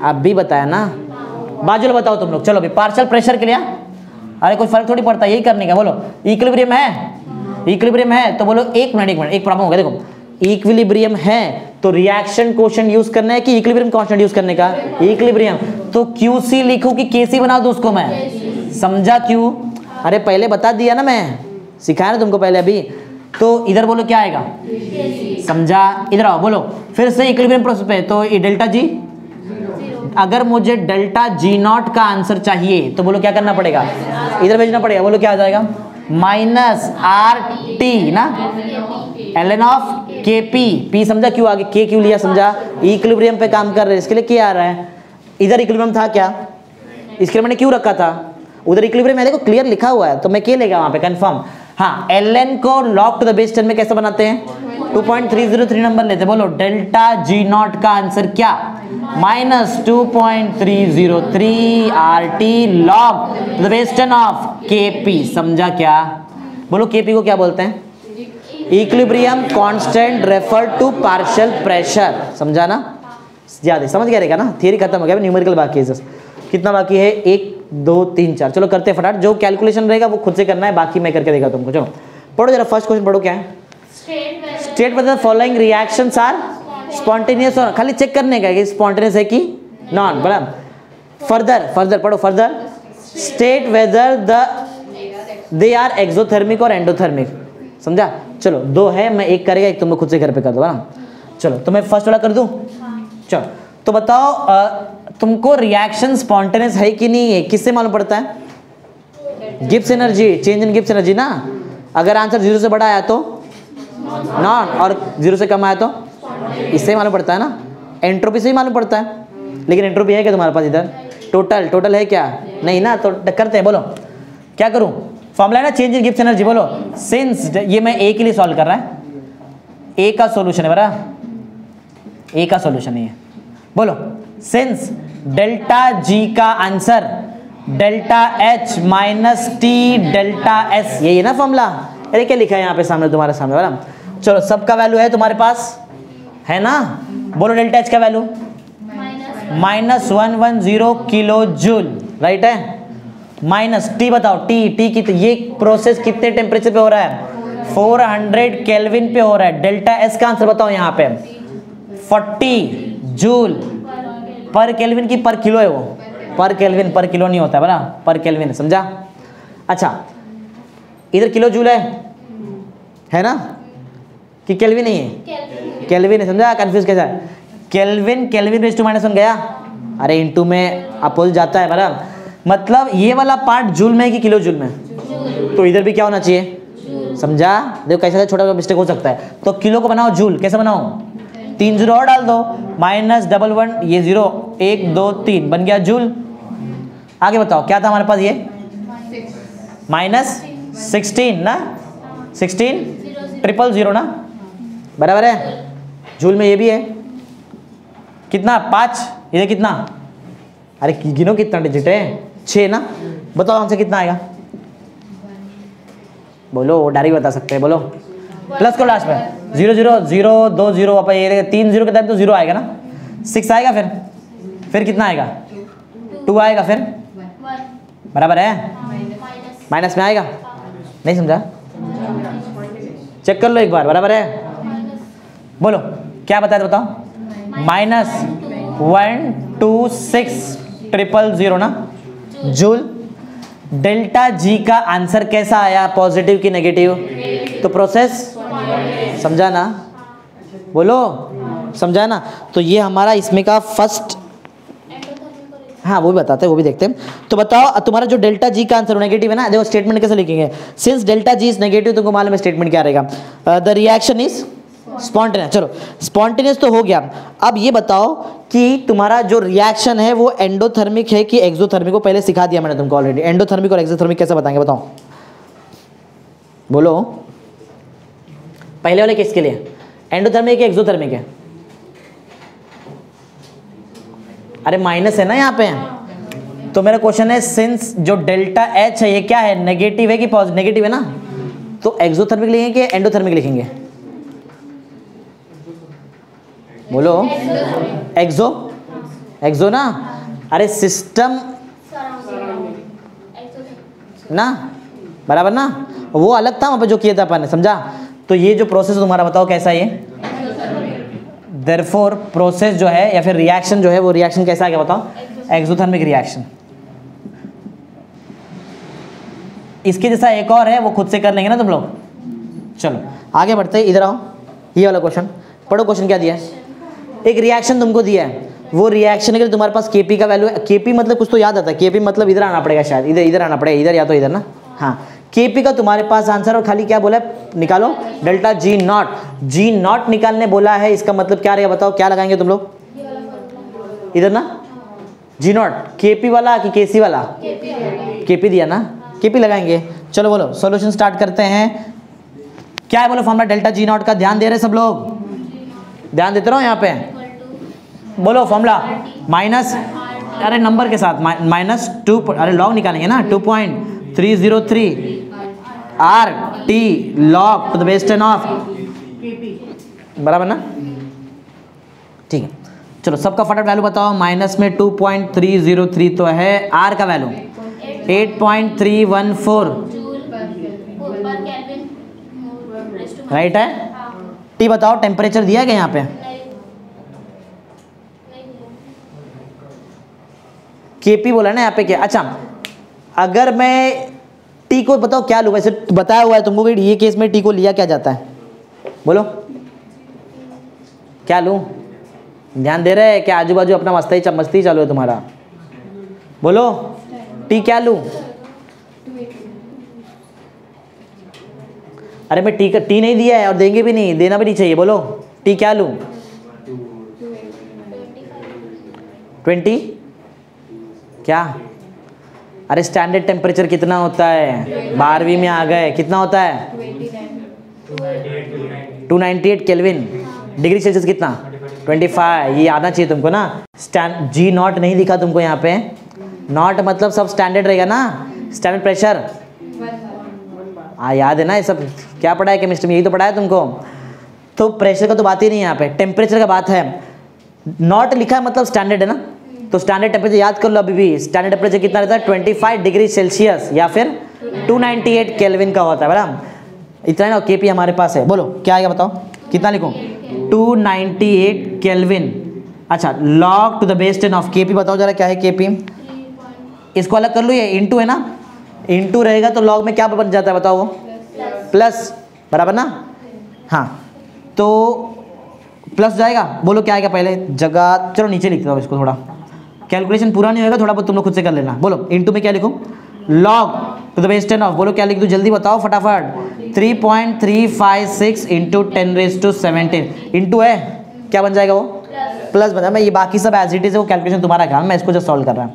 S1: अब भी बताया ना। बाजू बताओ तुम लोग, चलो अभी पार्शियल प्रेशर के लिए, अरे कोई फर्क थोड़ी पड़ता है, यही करने का, बोलो इक्विलिब्रियम है, इक्विलिब्रियम है तो बोलो एक मिनट एक प्रॉब्लम हो गया। देखो इक्विलिब्रियम है तो रिएक्शन कोशेंट यूज करना है कि इक्विलिब्रियम कांस्टेंट यूज करने का, इक्विलिब्रियम, तो QC लिखूं कि KC बना दूं उसको मैं, समझा क्यों, अरे पहले बता दिया ना, मैं सिखाया ना तुमको पहले अभी। तो इधर बोलो क्या आएगा, समझा, इधर आओ बोलो फिर से इक्विलिब्रियम प्रोसेस पे, तो ये डेल्टा जी, अगर मुझे डेल्टा जी नॉट का आंसर चाहिए तो बोलो क्या करना पड़ेगा, इधर भेजना पड़ेगा, बोलो क्या आ जाएगा, माइनस आर टी ना L N of K P, P समझा क्यों आगे, के क्यों लिया, समझा, इक्विलिब्रियम पे काम कर रहे हैं इसके लिए क्या आ रहा है, इधर इक्विलिब्रियम था क्या, इसके लिए मैंने क्यों रखा था, उधर इक्विलिब्रियम है, देखो क्लियर लिखा हुआ है, तो मैं क्या लेगा वहां पे कंफर्म। हाँ एल को log टू द बेस 10 में कैसे बनाते हैं, 2.303 नंबर लेते, बोलो डेल्टा जी नॉट का आंसर क्या, minus 2.303 R T log to the base 10 of K P, समझा क्या, बोलो के पी को क्या बोलते हैं, equilibrium constant refer to partial pressure, समझा ना, ज्यादा समझ गया रहेगा ना, थियरी खत्म हो गया, न्यूमेरिकल बाकी है, कितना बाकी है, 1 2 3 4, चलो करते फटाफट, जो कैलकुलेशन रहेगा वो खुद से करना है, बाकी मैं करके देगा तुमको। चलो पढ़ो जरा, फर्स्ट क्वेश्चन पढ़ो क्या है, state whether following reactions are spontaneous, और खाली चेक करने का कि स्पॉन्टेनियस है कि नॉन, बराबर। फर्दर पढ़ो, further state whether they are exothermic और एंडोथर्मिक, समझा। चलो दो है, मैं एक करेगा, एक तुम खुद से घर पे कर दो ना। चलो तो मैं फर्स्ट वाला कर दूं, चलो तो बताओ तुमको रिएक्शन स्पॉन्टेनियस है कि नहीं है, किससे मालूम पड़ता है, Gibbs energy, change in Gibbs energy ना, अगर आंसर 0 से बड़ा आया तो नॉन, और 0 से कम आया तो इससे मालूम पड़ता है ना, एंट्रोपी से ही मालूम पड़ता है, लेकिन एंट्रोपी है क्या तुम्हारे पास इधर, टोटल है क्या, नहीं ना, तो करते हैं, बोलो क्या करूं, फॉर्मूला है ना चेंज इन गिब्स एनर्जी, बोलो सिंस, ये मैं ए के लिए सॉल्व कर रहा है, ए का सॉल्यूशन है बरा, ए का सॉल्यूशन है ये, बोलो सिंस डेल्टा जी का answer delta H minus T delta S, यही है ना फॉर्मूला, अरे क्या लिखा है यहाँ पे सामने तुम्हारे सामने वाला, चलो सबका वैल्यू है तुम्हारे पास है ना, बोलो डेल्टा एच का वैल्यू -110 किलो जूल, राइट है, माइनस टी बताओ, टी की ये प्रोसेस कितने टेम्परेचर पे हो रहा है, 400 केल्विन पे हो रहा है, डेल्टा एस का आंसर बताओ यहाँ पे 40 जूल पर केल्विन की पर किलो है, वो पर केल्विन पर किलो नहीं होता है बना, पर केल्विन, समझा। अच्छा इधर किलो जूल है, है ना कि केल्विन नहीं है? केल्विन है, समझा? कंफ्यूज कैसा है? केल्विन केल्विन रेज़ टू -1 गया, अरे इनटू में अपोजिट जाता है बराबर। मतलब ये वाला पार्ट जूल में है कि किलो जूल में? तो इधर भी क्या होना चाहिए? समझा? देखो कैसा छोटा मिस्टेक हो सकता है। तो किलो को बनाओ जूल, कैसे बनाओ? 3 जीरो और डाल दो, -11 ये 0 1 2 3 बन गया जूल। आगे बताओ क्या था हमारे पास? ये -16 ना, 16 000 ना, बराबर है। जूल में ये भी है कितना? 5। इधर कितना? अरे गिनो कितना डिजिट है? 6 ना। बताओ हमसे कितना आएगा? बोलो, डायरेक्ट बता सकते हैं, बोलो। प्लस को लास्ट में 0 0 0 2 0 अपन ये 3 0 के टाइम तो 0 आएगा ना। 6 आएगा, फिर कितना आएगा? 2 आएगा, फिर बराबर है, माइनस में आएगा। नहीं समझा? चेक कर लो एक बार, बराबर है। बोलो क्या बताया बताओ? -126000 ना जूल। डेल्टा जी का आंसर कैसा आया? पॉजिटिव की नेगेटिव? तो प्रोसेस समझा ना? बोलो समझा ना? तो ये हमारा इसमें का फर्स्ट, हाँ वो भी बताते हैं, वो भी देखते हैं। तो बताओ तुम्हारा जो डेल्टा जी का आंसर नेगेटिव है ना, देखो स्टेटमेंट कैसे लिखेंगे? Since delta G is negative, तुमको मालूम है स्टेटमेंट क्या रहेगा? The reaction is spontaneous. चलो स्पॉन्टेनियस तो हो गया। अब ये बताओ कि तुम्हारा जो रिएक्शन है वो एंडोथर्मिक है कि एक्सोथर्मिक? को पहले सिखा दिया मैंने तुमको ऑलरेडी। एंडोथर्मिक और एक्सोथर्मिक कैसे बताएंगे बताओ? बोलो पहले वाले किसके लिए? एंडोथर्मिक है एक्सोथर्मिक है? अरे माइनस है ना यहाँ पे। तो मेरा क्वेश्चन है सिंस जो डेल्टा एच है ये क्या है? नेगेटिव है कि पॉजिटिव? नेगेटिव है ना, तो एक्सोथर्मिक लिखेंगे कि एंडोथर्मिक लिखेंगे? बोलो एक्सो, एक्सो ना। अरे सिस्टम ना, बराबर ना, वो अलग था वहाँ पे जो किया था अपन ने, समझा? तो ये जो प्रोसेस तुम्हारा बताओ कैसा है? ये देयरफॉर प्रोसेस जो है या फिर रिएक्शन जो है वो रिएक्शन कैसा आ गया बताओ? Exothermic reaction. इसके जैसा एक और है, वो खुद से कर लेंगे ना तुम लोग। चलो आगे बढ़ते हैं, इधर आओ। ये वाला क्वेश्चन पढ़ो। क्वेश्चन क्या दिया है? एक रिएक्शन तुमको दिया है, वो रिएक्शन के लिए तुम्हारे पास केपी का वैल्यू है। केपी मतलब कुछ तो याद आता है? केपी मतलब इधर आना पड़ेगा शायद, इधर आना पड़ेगा, इधर या तो इधर ना। हाँ केपी का तुम्हारे पास आंसर, और खाली क्या बोला है? निकालो delta G naught. G naught निकालने बोला है, इसका मतलब क्या रहेगा बताओ? क्या लगाएंगे तुम लोग? इधर ना जी नॉट, केपी वाला कि केसी वाला? केपी दिया ना, केपी लगाएंगे। चलो बोलो सॉल्यूशन स्टार्ट करते हैं। क्या है बोलो फॉर्मूला डेल्टा जी नॉट का? ध्यान दे रहे सब लोग? ध्यान देते रहो यहाँ पे। बोलो फॉर्मूला माइनस, अरे नंबर के साथ -2, अरे लॉग निकालेंगे ना, 2.303 R T log to the base 10 of, बराबर ना? ठीक है चलो सबका फटाफट वैल्यू बताओ। माइनस में 2.303 तो है, आर का वैल्यू 8.314 राइट है। टी बताओ टेम्परेचर दिया गया यहाँ पे? केपी बोला ना यहाँ पे क्या? अच्छा अगर मैं टी को बताओ क्या लूँ? वैसे बताया हुआ है तुमको कि ये केस में टी को लिया क्या जाता है? बोलो क्या लूँ? ध्यान दे रहे हैं क्या? आजू बाजू अपना मस्ती चालू है तुम्हारा। बोलो टी क्या लूँ? अरे मैं टी नहीं दिया है और देंगे भी नहीं, देना भी नहीं चाहिए। बोलो टी क्या लूँ? 20 क्या? अरे स्टैंडर्ड टेम्परेचर कितना होता है? 12वीं में आ गए, कितना होता है? 298 केल्विन। डिग्री सेल्सियस कितना? 25। ये आना चाहिए तुमको ना। जी नॉट नहीं दिखा तुमको यहाँ पे, नॉट मतलब सब स्टैंडर्ड रहेगा ना, स्टैंडर्ड प्रेशर। याद है ना ये सब? क्या पढ़ा है केमिस्ट्री में? यही तो पढ़ा है तुमको। तो प्रेशर का तो बात ही नहीं है यहाँ पे, टेम्परेचर का बात है। नॉट लिखा है मतलब स्टैंडर्ड है ना, तो स्टैंडर्ड टेम्परेचर याद कर लो अभी भी। स्टैंडर्ड टेम्परेचर कितना रहता है? 25 डिग्री सेल्सियस या फिर 298 केल्विन का होता है, बराबर। इतना ना केपी हमारे पास है। बोलो क्या आएगा बताओ? कितना लिखूं? 298 केल्विन। अच्छा log to the base 10 of KP बताओ जरा क्या है केपी? इसको अलग कर लो, ये इंटू है ना, इंटू रहेगा तो लॉग में क्या बन जाता है बताओ? वो प्लस बराबर ना। हाँ तो प्लस जाएगा, बोलो क्या आएगा पहले जगह, चलो नीचे लिखता हूँ इसको, थोड़ा कैलकुलेशन पूरा नहीं होगा, थोड़ा बहुत तुम लोग खुद से कर लेना। बोलो इनटू में क्या लिखूँ, log to the base 10 of, बोलो क्या लिख दूँ जल्दी बताओ फटाफट, 3.356 इंटू 10⁻17 इंटू है क्या बन जाएगा वो प्लस बन जाएगा। मैं ये बाकी सब एज इट इज है, वो कैलकुलेशन तुम्हारा काम, मैं इसको जस्ट सॉल्व कर रहा हूँ।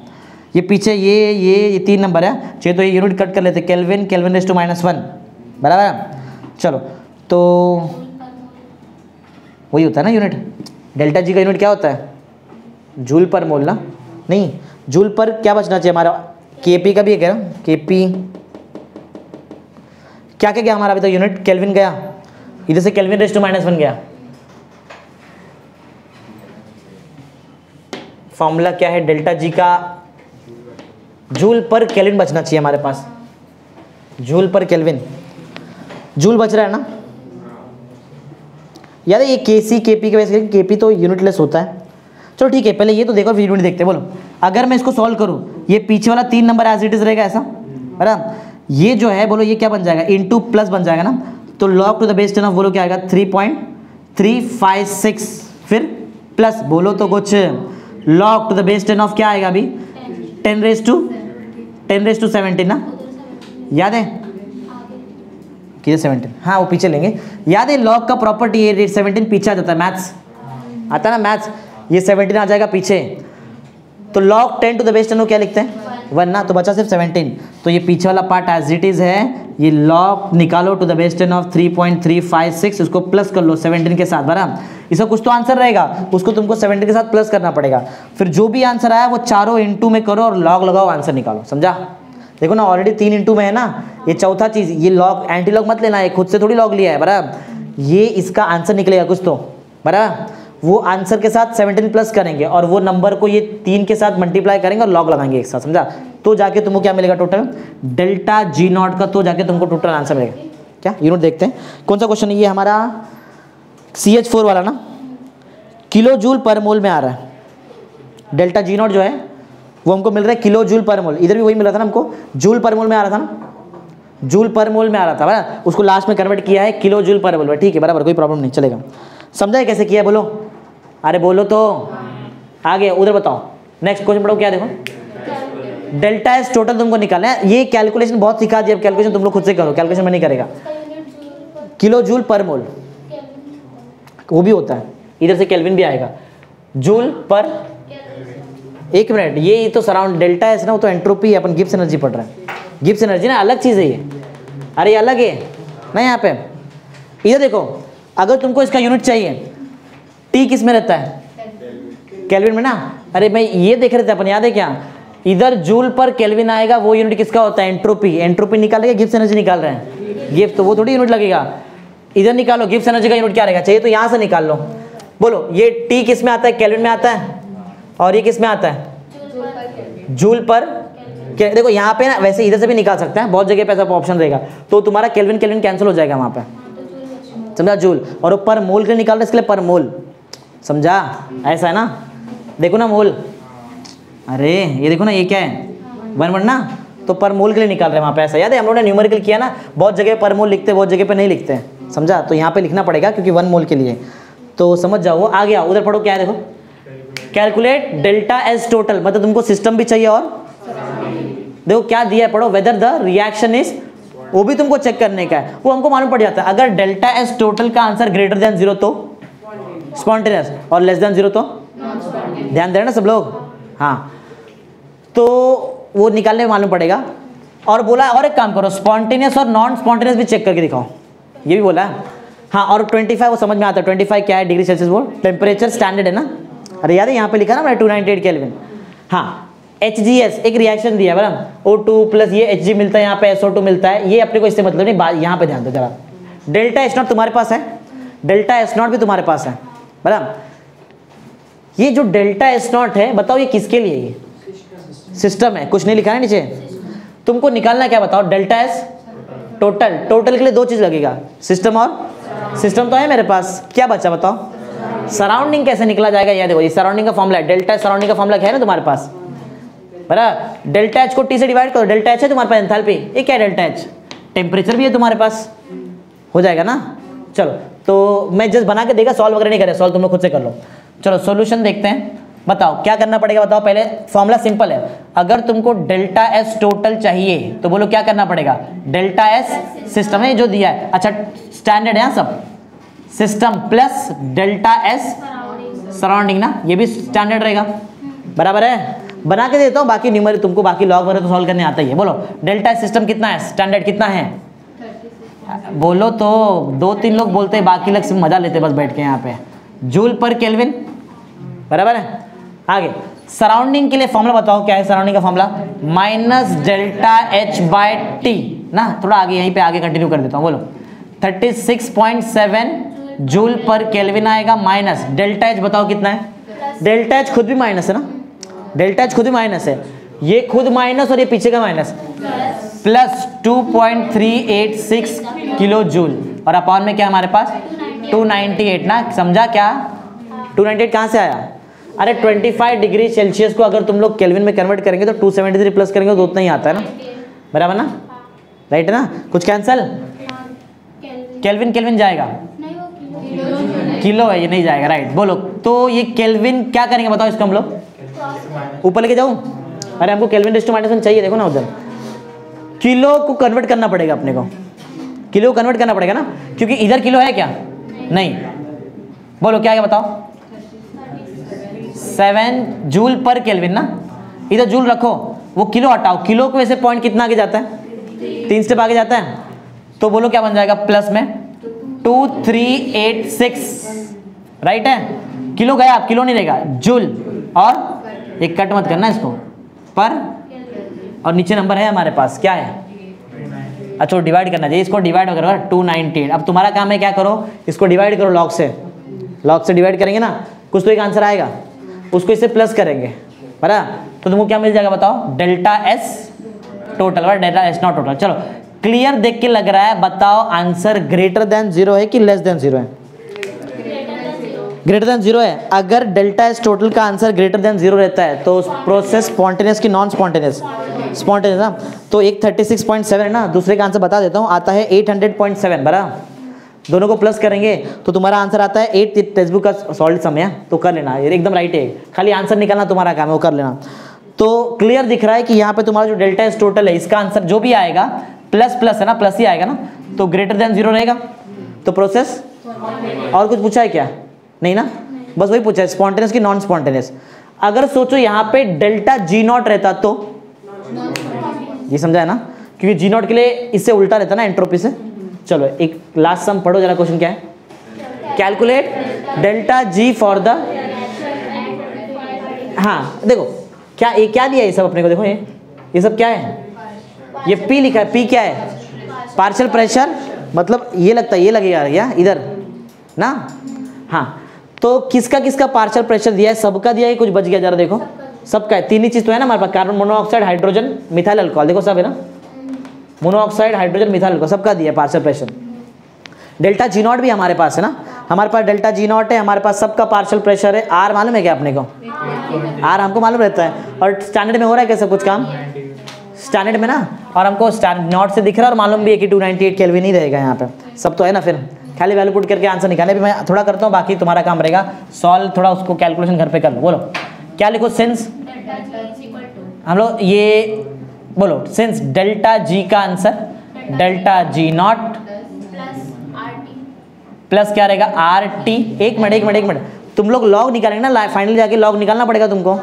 S1: ये पीछे ये 3 नंबर है, चाहिए तो ये यूनिट कट कर लेते, केल्विन केल्विन रेज़ टू -1 बराबर है। चलो तो वही होता है ना यूनिट, डेल्टा जी का यूनिट क्या होता है, जूल पर मोल ना, नहीं जूल पर क्या बचना चाहिए हमारा, केपी का भी है क्या, केपी क्या क्या गया हमारा अभी तो यूनिट, केल्विन गया, इधर से केल्विन रेज़ टू -1 गया। फॉर्मूला क्या है डेल्टा जी का, जूल पर केल्विन बचना चाहिए हमारे पास, जूल पर केल्विन, जूल बच रहा है ना। यार ये केसी केपी के वजह से, केपी तो यूनिटलेस होता है। चलो ठीक है पहले ये तो देखो फिर यूनिट देखते हैं। बोलो अगर मैं इसको सॉल्व करूं, ये पीछे वाला 3 नंबर एज इट इज रहेगा ऐसा बराबर, ये जो है बोलो ये क्या बन जाएगा, इनटू प्लस बन जाएगा ना, तो log to the base 10 of बोलो क्या आएगा 3.356 फिर प्लस बोलो तो कुछ log to the base 10 of क्या आएगा अभी 10⁻17 ना, याद है किधर 17, हाँ वो पीछे लेंगे, याद है लॉग का प्रॉपर्टी ये 17 पीछे आ जाता है, मैथ्स आता है ना मैथ्स, ये 17 आ जाएगा पीछे, तो log 10 टू द बेस 10 को क्या लिखते हैं 1 ना, तो बचा सिर्फ 17, तो ये पीछे वाला पार्ट एज इट इज है, ये log निकालो टू द बेस 10 ऑफ 3.356, उसको प्लस कर लो 17 के साथ बराबर, इसका कुछ तो आंसर रहेगा, उसको तुमको 17 के साथ प्लस करना पड़ेगा, फिर जो भी आंसर आया वो चारों इंटू में करो और log लगाओ आंसर निकालो, समझा। देखो ना ऑलरेडी 3 इंटू में है ना, ये चौथा चीज़, ये लॉग एंटी लॉग मत लेना है, खुद से थोड़ी लॉग लिया है बराबर, ये इसका आंसर निकलेगा कुछ तो बराबर, वो आंसर के साथ 17 प्लस करेंगे और वो नंबर को ये 3 के साथ मल्टीप्लाई करेंगे और लॉग लगाएंगे एक साथ, समझा, तो जाके तुमको क्या मिलेगा टोटल डेल्टा जी नॉट का, तो जाके तुमको टोटल आंसर मिलेगा। क्या यूनिट देखते हैं कौन सा क्वेश्चन है ये हमारा, CH4 वाला ना, किलो जूल पर मोल में आ रहा है, डेल्टा जी नॉट जो है वो हमको मिल रहा है किलो जूल पर मोल, इधर भी वही मिला था ना हमको, जूल पर मोल में आ रहा था ना, जूल पर मोल में आ रहा था बराबर, उसको लास्ट में कन्वर्ट किया है किलो जूल पर मोल में, ठीक है बराबर, कोई प्रॉब्लम नहीं, चलेगा। समझा है कैसे किया है, बोलो अरे बोलो तो, आगे उधर बताओ, नेक्स्ट क्वेश्चन पढ़ो, क्या देखो डेल्टा एस टोटल तुमको निकालना है, ये कैलकुलेशन बहुत सिखा दिया, अब कैलकुलेशन तुम लोग खुद से करो, कैलकुलेशन में नहीं करेगा, किलो जूल पर मोल वो भी होता है, इधर से केल्विन भी आएगा, जूल पर, एक मिनट, ये तो सराउंड डेल्टा एस ना, वो तो एंट्रोपी है, अपन गिब्स एनर्जी पढ़ रहे हैं, गिब्स एनर्जी ना अलग चीज़ है ये, अरे ये अलग है ना, यहाँ पे इधर देखो, अगर तुमको इसका यूनिट चाहिए, टी किस में रहता है केल्विन में ना, अरे मैं ये देख रहे थे अपन, याद है क्या, इधर जूल पर केल्विन आएगा, वो यूनिट किसका होता है एंट्रोपी, एंट्रोपी निकालेगा, गिब्स एनर्जी निकाल रहे हैं, गिब्स तो वो थोड़ी यूनिट लगेगा, इधर निकालो गिब्स एनर्जी का यूनिट क्या रहेगा, चाहिए तो यहाँ से निकाल लो, बोलो ये टी किस में आता है केल्विन में आता है, और ये किस में आता है जूल पर, देखो यहाँ पे ना, वैसे इधर से भी निकाल सकते हैं, बहुत जगह पे ऐसा ऑप्शन रहेगा, तो तुम्हारा केल्विन केल्विन कैंसिल हो जाएगा वहाँ पे, समझा, जूल, और वो पर मोल के लिए निकाल रहे इसके लिए पर मोल, समझा, ऐसा है ना, देखो ना मोल, अरे ये देखो ना ये क्या है 1 ना, तो पर मोल के लिए निकाल रहे हैं वहाँ पे, ऐसा याद है हम लोगों ने न्यूमेरिकल किया ना, बहुत जगह पर मोल लिखते हैं, बहुत जगह पे नहीं लिखते हैं, समझा, तो यहाँ पे लिखना पड़ेगा क्योंकि 1 मोल के लिए, तो समझ जाओ, वो आ गया, उधर पढ़ो क्या है देखो, कैलकुलेट डेल्टा एस टोटल, मतलब तुमको सिस्टम भी चाहिए और देखो क्या दिया है पढ़ो, वेदर द रिएक्शन इज, वो भी तुमको चेक करने का है, वो हमको मालूम पड़ जाता है, अगर डेल्टा एस टोटल का आंसर ग्रेटर देन 0 तो स्पॉन्टेनियस और लेस देन 0 तो, ध्यान दे रहे ना सब लोग, हाँ, तो वो निकालने में मालूम पड़ेगा, और बोला और एक काम करो, स्पॉन्टेनियस और नॉन स्पॉन्टेनियस भी चेक करके दिखाओ, ये भी बोला है, हाँ, और 25 वो समझ में आता है, 25 क्या है डिग्री सेल्सियस, वो टेम्परेचर स्टैंडर्ड है ना, अरे याद है यहाँ पे लिखा ना मैंने 298 केल्विन, हाँ, HGS एक रिएक्शन दिया है बराबर, O2 प्लस ये Hg मिलता है, यहाँ पे SO2 मिलता है, ये अपने को इससे मतलब नहीं, यहाँ पे ध्यान दो जरा, डेल्टा एस नॉट तुम्हारे पास है, डेल्टा एस नॉट भी तुम्हारे पास है बराबर, ये जो डेल्टा एस नॉट है बताओ ये किसके लिए, ये सिस्टम है, कुछ नहीं लिखा है नीचे, तुमको निकालना क्या बताओ, डेल्टा एस टोटल, टोटल के लिए 2 चीज लगेगा, सिस्टम और, सिस्टम तो है मेरे पास, क्या बचा बताओ, सराउंडिंग कैसे निकला जाएगा, ये देखो ये सराउंडिंग का फॉर्मूला है, डेल्टा सराउंडिंग का फॉर्मूला क्या है ना तुम्हारे पास बराबर, डेल्टा एच को टी से डिवाइड करो, डेल्टा एच है तुम्हारे पास एंथैल्पी, ये क्या है डेल्टा एच, टेम्परेचर भी है तुम्हारे पास, हो जाएगा ना। चलो तो मैं जस्ट बना के देगा, सॉल्व वगैरह नहीं करे, सॉल्व तुम लोग खुद से कर लो। चलो सॉल्यूशन देखते हैं। बताओ क्या करना पड़ेगा, बताओ पहले। फॉर्मूला सिंपल है, अगर तुमको डेल्टा एस टोटल चाहिए तो बोलो क्या करना पड़ेगा, डेल्टा एस सिस्टम है जो दिया है, अच्छा स्टैंडर्ड है सब, system plus delta S surrounding ना, ये भी स्टैंडर्ड रहेगा, बराबर है। बना के देता हूँ, बाकी न्यूमरी तुमको बाकी लॉग वगैरह तो सॉल्व करने आता ही है। बोलो डेल्टा एस सिस्टम कितना है, स्टैंडर्ड कितना है, बोलो तो 2-3 लोग बोलते हैं, बाकी लोग सिर्फ मजा लेते बस बैठ के यहाँ पे। जूल पर केल्विन, बराबर है। आगे सराउंडिंग के लिए फॉर्मूला बताओ क्या है, सराउंडिंग का formula minus delta H by T ना, थोड़ा आगे यहीं पे आगे कंटिन्यू कर देता हूँ। बोलो 36.7 जूल पर केल्विन आएगा, माइनस डेल्टा एच बताओ कितना है, डेल्टा एच खुद भी माइनस है ना, डेल्टा एच खुद भी माइनस है, ये खुद माइनस और ये पीछे का माइनस, प्लस 2.386 किलो जूल, और अपॉन में क्या हमारे पास 298 ना, समझा क्या 298 कहाँ से आया, अरे 25 डिग्री सेल्सियस को अगर तुम लोग केल्विन में कन्वर्ट करेंगे तो 273 प्लस करेंगे तो उतना ही आता है ना, बराबर ना, राइट है ना। कुछ कैंसल, केल्विन केल्विन जाएगा, किलो है ये नहीं जाएगा, राइट। बोलो तो ये केल्विन क्या करेंगे बताओ, इसको हम लोग ऊपर लेके जाऊं, अरे हमको केल्विन रेज़ टू -1 चाहिए, देखो ना उधर किलो को कन्वर्ट करना पड़ेगा अपने को, किलो को कन्वर्ट करना पड़ेगा ना, क्योंकि इधर किलो है क्या, नहीं। बोलो क्या है बताओ, 7 जूल पर केल्विन ना, इधर जूल रखो, वो किलो हटाओ, किलो को वैसे पॉइंट कितना आगे जाता है, 3 स्टेप आगे जाता है, तो बोलो क्या बन जाएगा, प्लस में 2386, राइट है। किलो गया, आप किलो नहीं रहेगा, जूल, और एक कट मत करना इसको पर, और नीचे नंबर है हमारे पास क्या है, अच्छा डिवाइड करना चाहिए, इसको डिवाइड करो 298। अब तुम्हारा काम है क्या करो, इसको डिवाइड करो लॉग से, लॉग से डिवाइड करेंगे ना, कुछ तो एक आंसर आएगा, उसको इससे प्लस करेंगे, बराबर, तो तुमको क्या मिल जाएगा बताओ, डेल्टा एस टोटल और डेल्टा एस नॉट टोटल। चलो क्लियर देख के लग रहा है, बताओ आंसर ग्रेटर देन 0 है कि लेस देन 0 है, ग्रेटर देन 0 है। अगर डेल्टा एस टोटल का आंसर ग्रेटर देन 0 रहता है तो प्रोसेस स्पॉन्टेनियस की नॉन स्पॉन्टेनियस, स्पॉन्टेनियस ना, तो एक 36.7 है ना, दूसरे का आंसर बता देता हूँ, आता है 800.7, बराबर, दोनों को प्लस करेंगे तो तुम्हारा आंसर आता है 8 टेक्स्ट बुक का सॉल्व समय, तो कर लेना, ये एकदम राइट है, खाली आंसर निकालना तुम्हारा काम है, वो कर लेना। तो क्लियर दिख रहा है कि यहाँ पे तुम्हारा जो डेल्टा एस टोटल है, इसका आंसर जो भी आएगा प्लस प्लस है ना, प्लस ही आएगा ना, तो ग्रेटर देन 0 रहेगा, तो प्रोसेस। और कुछ पूछा है क्या, नहीं ना, बस वही पूछा है, स्पॉन्टेनियस की नॉन स्पॉन्टेनियस। अगर सोचो यहाँ पे डेल्टा जी नॉट रहता तो, ये समझा है ना, क्योंकि जी नॉट के लिए इससे उल्टा रहता ना एंट्रोपी से। चलो एक लास्ट सम पढ़ो जरा, क्वेश्चन क्या है, calculate delta G for the, हाँ देखो क्या ये क्या दिया है ये सब अपने को, देखो ये सब क्या है, ये पी लिखा है, पी क्या है, पार्शियल प्रेशर, मतलब ये लगता है ये लगेगा क्या इधर ना, हाँ तो किसका किसका पार्शियल प्रेशर दिया है, सबका दिया है, कुछ बच गया जरा देखो, सबका है, 3 ही चीज तो है ना हमारे पास, carbon monoxide, hydrogen, methyl alcohol, देखो सब है ना, मोनोऑक्साइड, हाइड्रोजन, मिथाइल अल्कोहल, सबका दिया है partial pressure. Delta G not भी हमारे पास है ना, हमारे पास डेल्टा जी नॉट है, हमारे पास सबका पार्शियल प्रेशर है। आर मालूम है क्या अपने को, आर हमको मालूम रहता है, और स्टैंडर्ड में हो रहा है कैसे कुछ काम, स्टैंडर्ड में ना, और हमको स्टैंडर्ड नॉट से दिख रहा है, और मालूम भी है कि 298 केल्विन ही रहेगा यहाँ पे, सब तो है ना, फिर खाली वैल्यू पुट करके आंसर निकाले, भी मैं थोड़ा करता हूँ, बाकी तुम्हारा काम रहेगा सॉल्व, थोड़ा उसको कैलकुलेशन घर पे कर लो। बोलो क्या लिखो, सिंस हम लोग ये बोलो, सिंस डेल्टा जी का answer delta G not plus क्या रहेगा आर टी, एक मिनट तुम लोग लॉग निकालेंगे ना, फाइनली जाके लॉग निकालना पड़ेगा तुमको,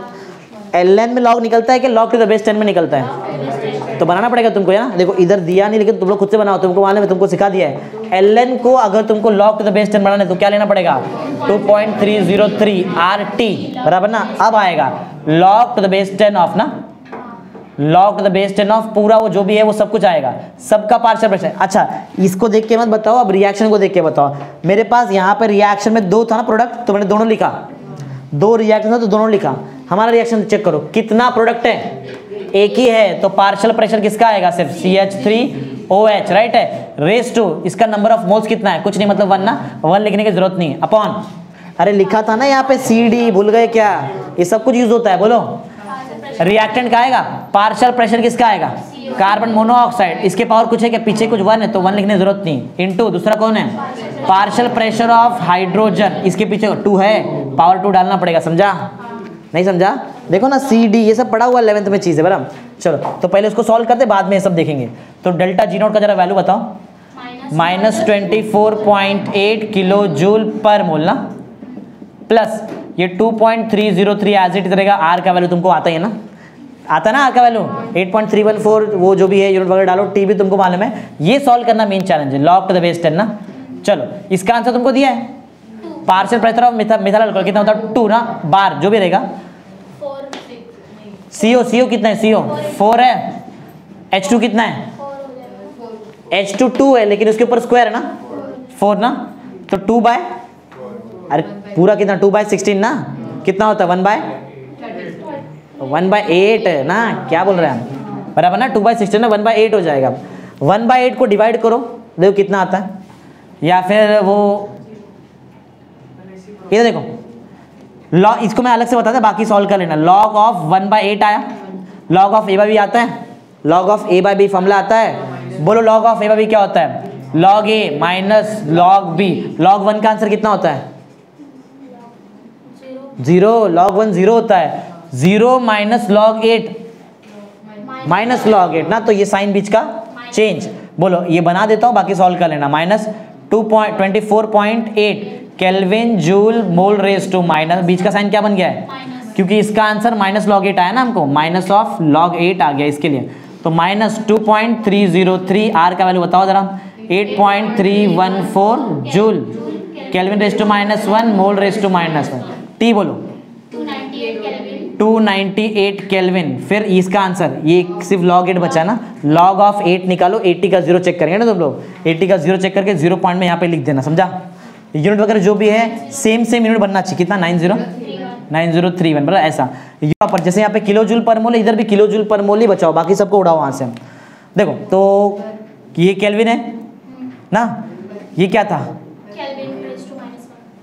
S1: एल में लॉग निकलता है कि लॉग टू द बेस 10 में निकलता है, तो बनाना पड़ेगा तुमको यार, देखो इधर दिया नहीं, लेकिन तुम लोग खुद से बनाओ, तुमको मालूम है, तुमको सिखा दिया है, एल को अगर तुमको लॉग टू द बेस 10 बनाना है तो क्या लेना पड़ेगा 2.303 आर टी, बराबर ना। अब आएगा log to the base 10 of ना, log to the base 10 of पूरा वो जो भी है वो सब कुछ आएगा, सबका पार्शियल प्रेशर। अच्छा इसको देख के मत बताओ, अब रिएक्शन को देख के बताओ। मेरे पास यहाँ पे रिएक्शन में 2 था ना प्रोडक्ट, तो मैंने दोनों लिखा, 2 रिएक्शन था तो दोनों लिखा। हमारा रिएक्शन चेक करो कितना प्रोडक्ट है, एक ही है, तो पार्शियल प्रेशर किसका आएगा, सिर्फ CH3OH, राइट है, रेस टू इसका नंबर ऑफ मोल्स कितना है, कुछ नहीं, मतलब 1 ना, 1 लिखने की जरूरत नहीं, अपॉन, अरे लिखा था ना यहाँ पे CD, भूल गए क्या, ये सब कुछ यूज होता है। बोलो रिएक्टेंट का आएगा, पार्शियल प्रेशर किसका आएगा कार्बन मोनोऑक्साइड, इसके पावर कुछ है क्या, पीछे कुछ 1 है तो 1 लिखने की जरूरत नहीं, इनटू दूसरा कौन है, पार्शियल प्रेशर ऑफ हाइड्रोजन, इसके पीछे 2 है, पावर 2 डालना पड़ेगा, समझा नहीं समझा। देखो ना सी डी ये सब पढ़ा हुआ 11th में चीज़ है बराबर। चलो तो पहले उसको सॉल्व करते, बाद में ये सब देखेंगे। तो डेल्टा जी नोट का जरा वैल्यू बताओ, -24.8 किलो जूल पर मोल ना, प्लस ये 2.303 एज इट रहेगा। आर का वैल्यू तुमको आता ही है ना, आता ना आर का वैल्यू 8.314, वो जो भी है यूनिट वगैरह डालो, टी भी तुमको मालूम है। ये सॉल्व करना मेन चैलेंज है, लॉग टू द बेस 10 ना। चलो इसका आंसर तुमको दिया है, partial pressure of methyl alcohol कितना होता है 2 ना, बार जो भी रहेगा। CO कितना है, CO 4 है, H2 कितना है, H2 2 है, लेकिन उसके ऊपर स्क्वायर है ना 4 ना, तो 2 बाय, अरे पूरा कितना 2/16 ना, कितना होता है 1/8 ना, क्या बोल रहे हैं हम, बराबर ना 2/16 ना 1/8 हो जाएगा। 1/8 को डिवाइड करो, देखो कितना आता है, या फिर वो इधर देखो लॉग, इसको मैं अलग से बताता, बाकी सॉल्व कर लेना। लॉग ऑफ 1/8 आया, लॉग ऑफ a/b आता है, लॉग ऑफ a/b फॉर्मूला आता है। बोलो लॉग ऑफ a/b क्या होता है, log a minus log b। Log 1 का आंसर कितना होता है 0, लॉग 1 0 होता है, 0 माइनस लॉग 8 माइनस लॉग 8 ना, तो ये साइन बीच का चेंज। बोलो ये बना देता हूँ, बाकी सॉल्व कर लेना। -24.8 kelvin joule mole raise to minus, बीच का साइन क्या बन गया है, क्योंकि इसका आंसर माइनस लॉग 8 आया ना हमको, माइनस ऑफ लॉग 8 आ गया इसके लिए, तो -2.303। आर का वैल्यू बताओ जरा, 8.314 joule, kelvin raise to -1 mole raise to -1। T बोलो 298 केल्विन। फिर इसका आंसर, ये सिर्फ लॉग 8 बचा ना, लॉग ऑफ 8 निकालो, 80 का 0 चेक करेंगे ना तुम लोग, 80 का 0 चेक करके 0 पॉइंट में यहाँ पे लिख देना, समझा। यूनिट वगैरह जो भी है सेम यूनिट बनना चाहिए, कितना 9031 बराबर ऐसा। यहाँ पर जैसे यहाँ पे किलो जूल पर मोल, इधर भी किलो जूल पर मोल ही बचाओ, बाकी सबको उड़ाओ वहाँ से। देखो तो ये केल्विन है ना, ये क्या था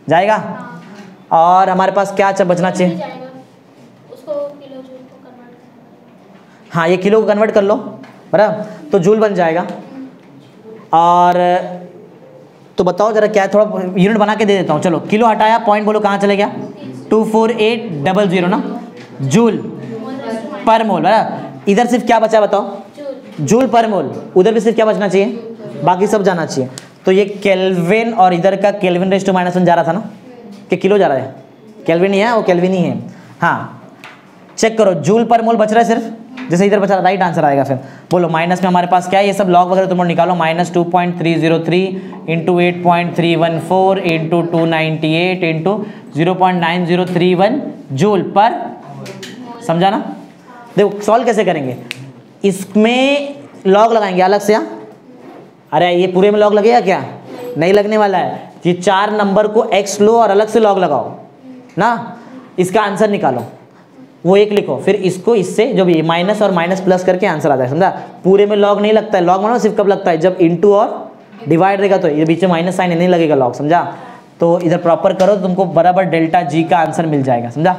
S1: जाएगा, और हमारे पास क्या बचना चाहिए, हाँ ये किलो को कन्वर्ट कर लो बराबर, तो जूल बन जाएगा। और तो बताओ जरा क्या है, थोड़ा यूनिट बना के दे देता हूँ। चलो किलो हटाया, पॉइंट बोलो कहाँ चले गया, 24800 ना, जूल पर मोल बराबर। इधर सिर्फ क्या बचा बताओ, जूल पर मोल, उधर भी सिर्फ क्या बचना चाहिए, बाकी सब जाना चाहिए। तो ये केल्विन, और इधर का केल्विन रेज टू -1 जा रहा था ना, कि किलो जा रहा है, केल्विन ही है, वो केल्विन ही है। हाँ चेक करो, जूल पर मोल बच रहा है सिर्फ, जैसे इधर बचा, राइट आंसर आएगा। फिर बोलो माइनस में हमारे पास क्या है, ये सब लॉग वगैरह तुम लोग निकालो, -2.303 इंटू 8.314 इंटू 298 इंटू 0.9031 जूल पर, समझा ना। देखो सॉल्व कैसे करेंगे, इसमें लॉग लगाएंगे अलग से। अरे ये पूरे में लॉग लगेगा क्या, नहीं लगने वाला है। ये 4 नंबर को x लो और अलग से लॉग लगाओ ना, इसका आंसर निकालो, वो 1 लिखो, फिर इसको इससे जो भी माइनस और माइनस प्लस करके आंसर आता है, समझा। पूरे में लॉग नहीं लगता है, लॉग मानो सिर्फ कब लगता है, जब इनटू और डिवाइड रहेगा, तो ये बीच में माइनस साइन नहीं लगेगा लॉग, समझा। तो इधर प्रॉपर करो तो तुमको बराबर डेल्टा जी का आंसर मिल जाएगा, समझा।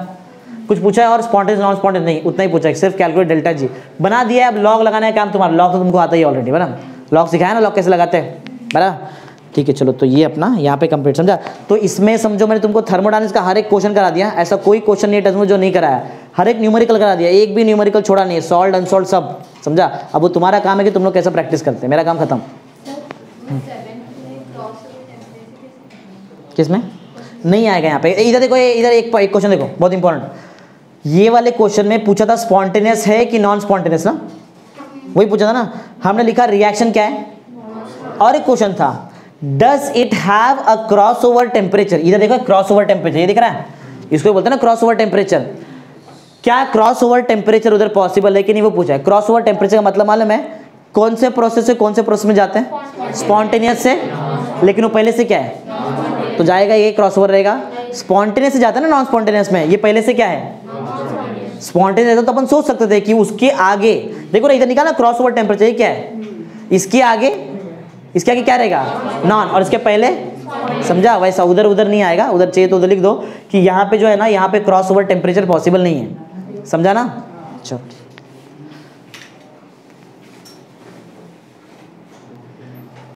S1: कुछ पूछा है और स्पॉन्टेनियस नॉन स्पॉन्टेनियस नहीं, उतना ही पूछा है, सिर्फ कैलकुलेट डेल्टा जी बना दिया है। अब लॉग लगाना है काम तुम्हारा, लॉग तो तुमको आता ही ऑलरेडी बराबर, लॉग सिखाया ना, लॉग कैसे लगाते हैं बराबर। ठीक है चलो, तो ये अपना यहाँ पे कंप्लीट, समझा। तो इसमें समझो मैंने तुमको थर्मोडायनामिक्स का हर एक क्वेश्चन करा दिया, ऐसा कोई क्वेश्चन नहीं है जो नहीं कराया, हर एक न्यूमेरिकल करा दिया, एक भी न्यूमेरिकल छोड़ा नहीं है, सॉल्व अनसॉल्व सब, समझा। अब वो तुम्हारा काम है कि तुम लोग कैसे प्रैक्टिस करते हैं, मेरा काम खत्म। किसमें नहीं आएगा यहाँ पे, इधर देखो, इधर एक क्वेश्चन देखो बहुत इंपॉर्टेंट, ये वाले क्वेश्चन में पूछा था स्पॉन्टेनियस है कि नॉन स्पॉन्टेनियस ना, वही पूछा था ना। हमने लिखा रिएक्शन क्या है, और एक क्वेश्चन था does it have a cross over temperature. इधर देखो क्रॉस ओवर टेम्परेचर, ये दिख रहा है, इसको बोलते हैं ना क्रॉस ओवर टेम्परेचर। क्या क्रॉस ओवर टेम्परेचर उधर पॉसिबल है कि नहीं, वो पूछा है। क्रॉस ओवर टेम्परेचर का मतलब मालूम है, कौन से प्रोसेस से कौन से प्रोसेस में जाते हैं, स्पॉन्टेनियस से, लेकिन वो पहले से क्या है, तो जाएगा ये क्रॉस ओवर रहेगा। स्पॉन्टेनियस से जाता है ना नॉन स्पॉन्टेनियस में, ये पहले से क्या है, स्पॉन्टेनियस। तो अपन सोच सकते थे कि उसके आगे, देखो ना इधर निकाला क्रॉस ओवर टेम्परेचर, ये क्या है, इसके आगे क्या रहेगा, नॉन, और इसके पहले, समझा। वैसा उधर नहीं आएगा, उधर चाहिए तो उधर लिख दो कि यहाँ पे जो है ना, यहाँ पे क्रॉस ओवर टेम्परेचर पॉसिबल नहीं है, समझा ना। चलो।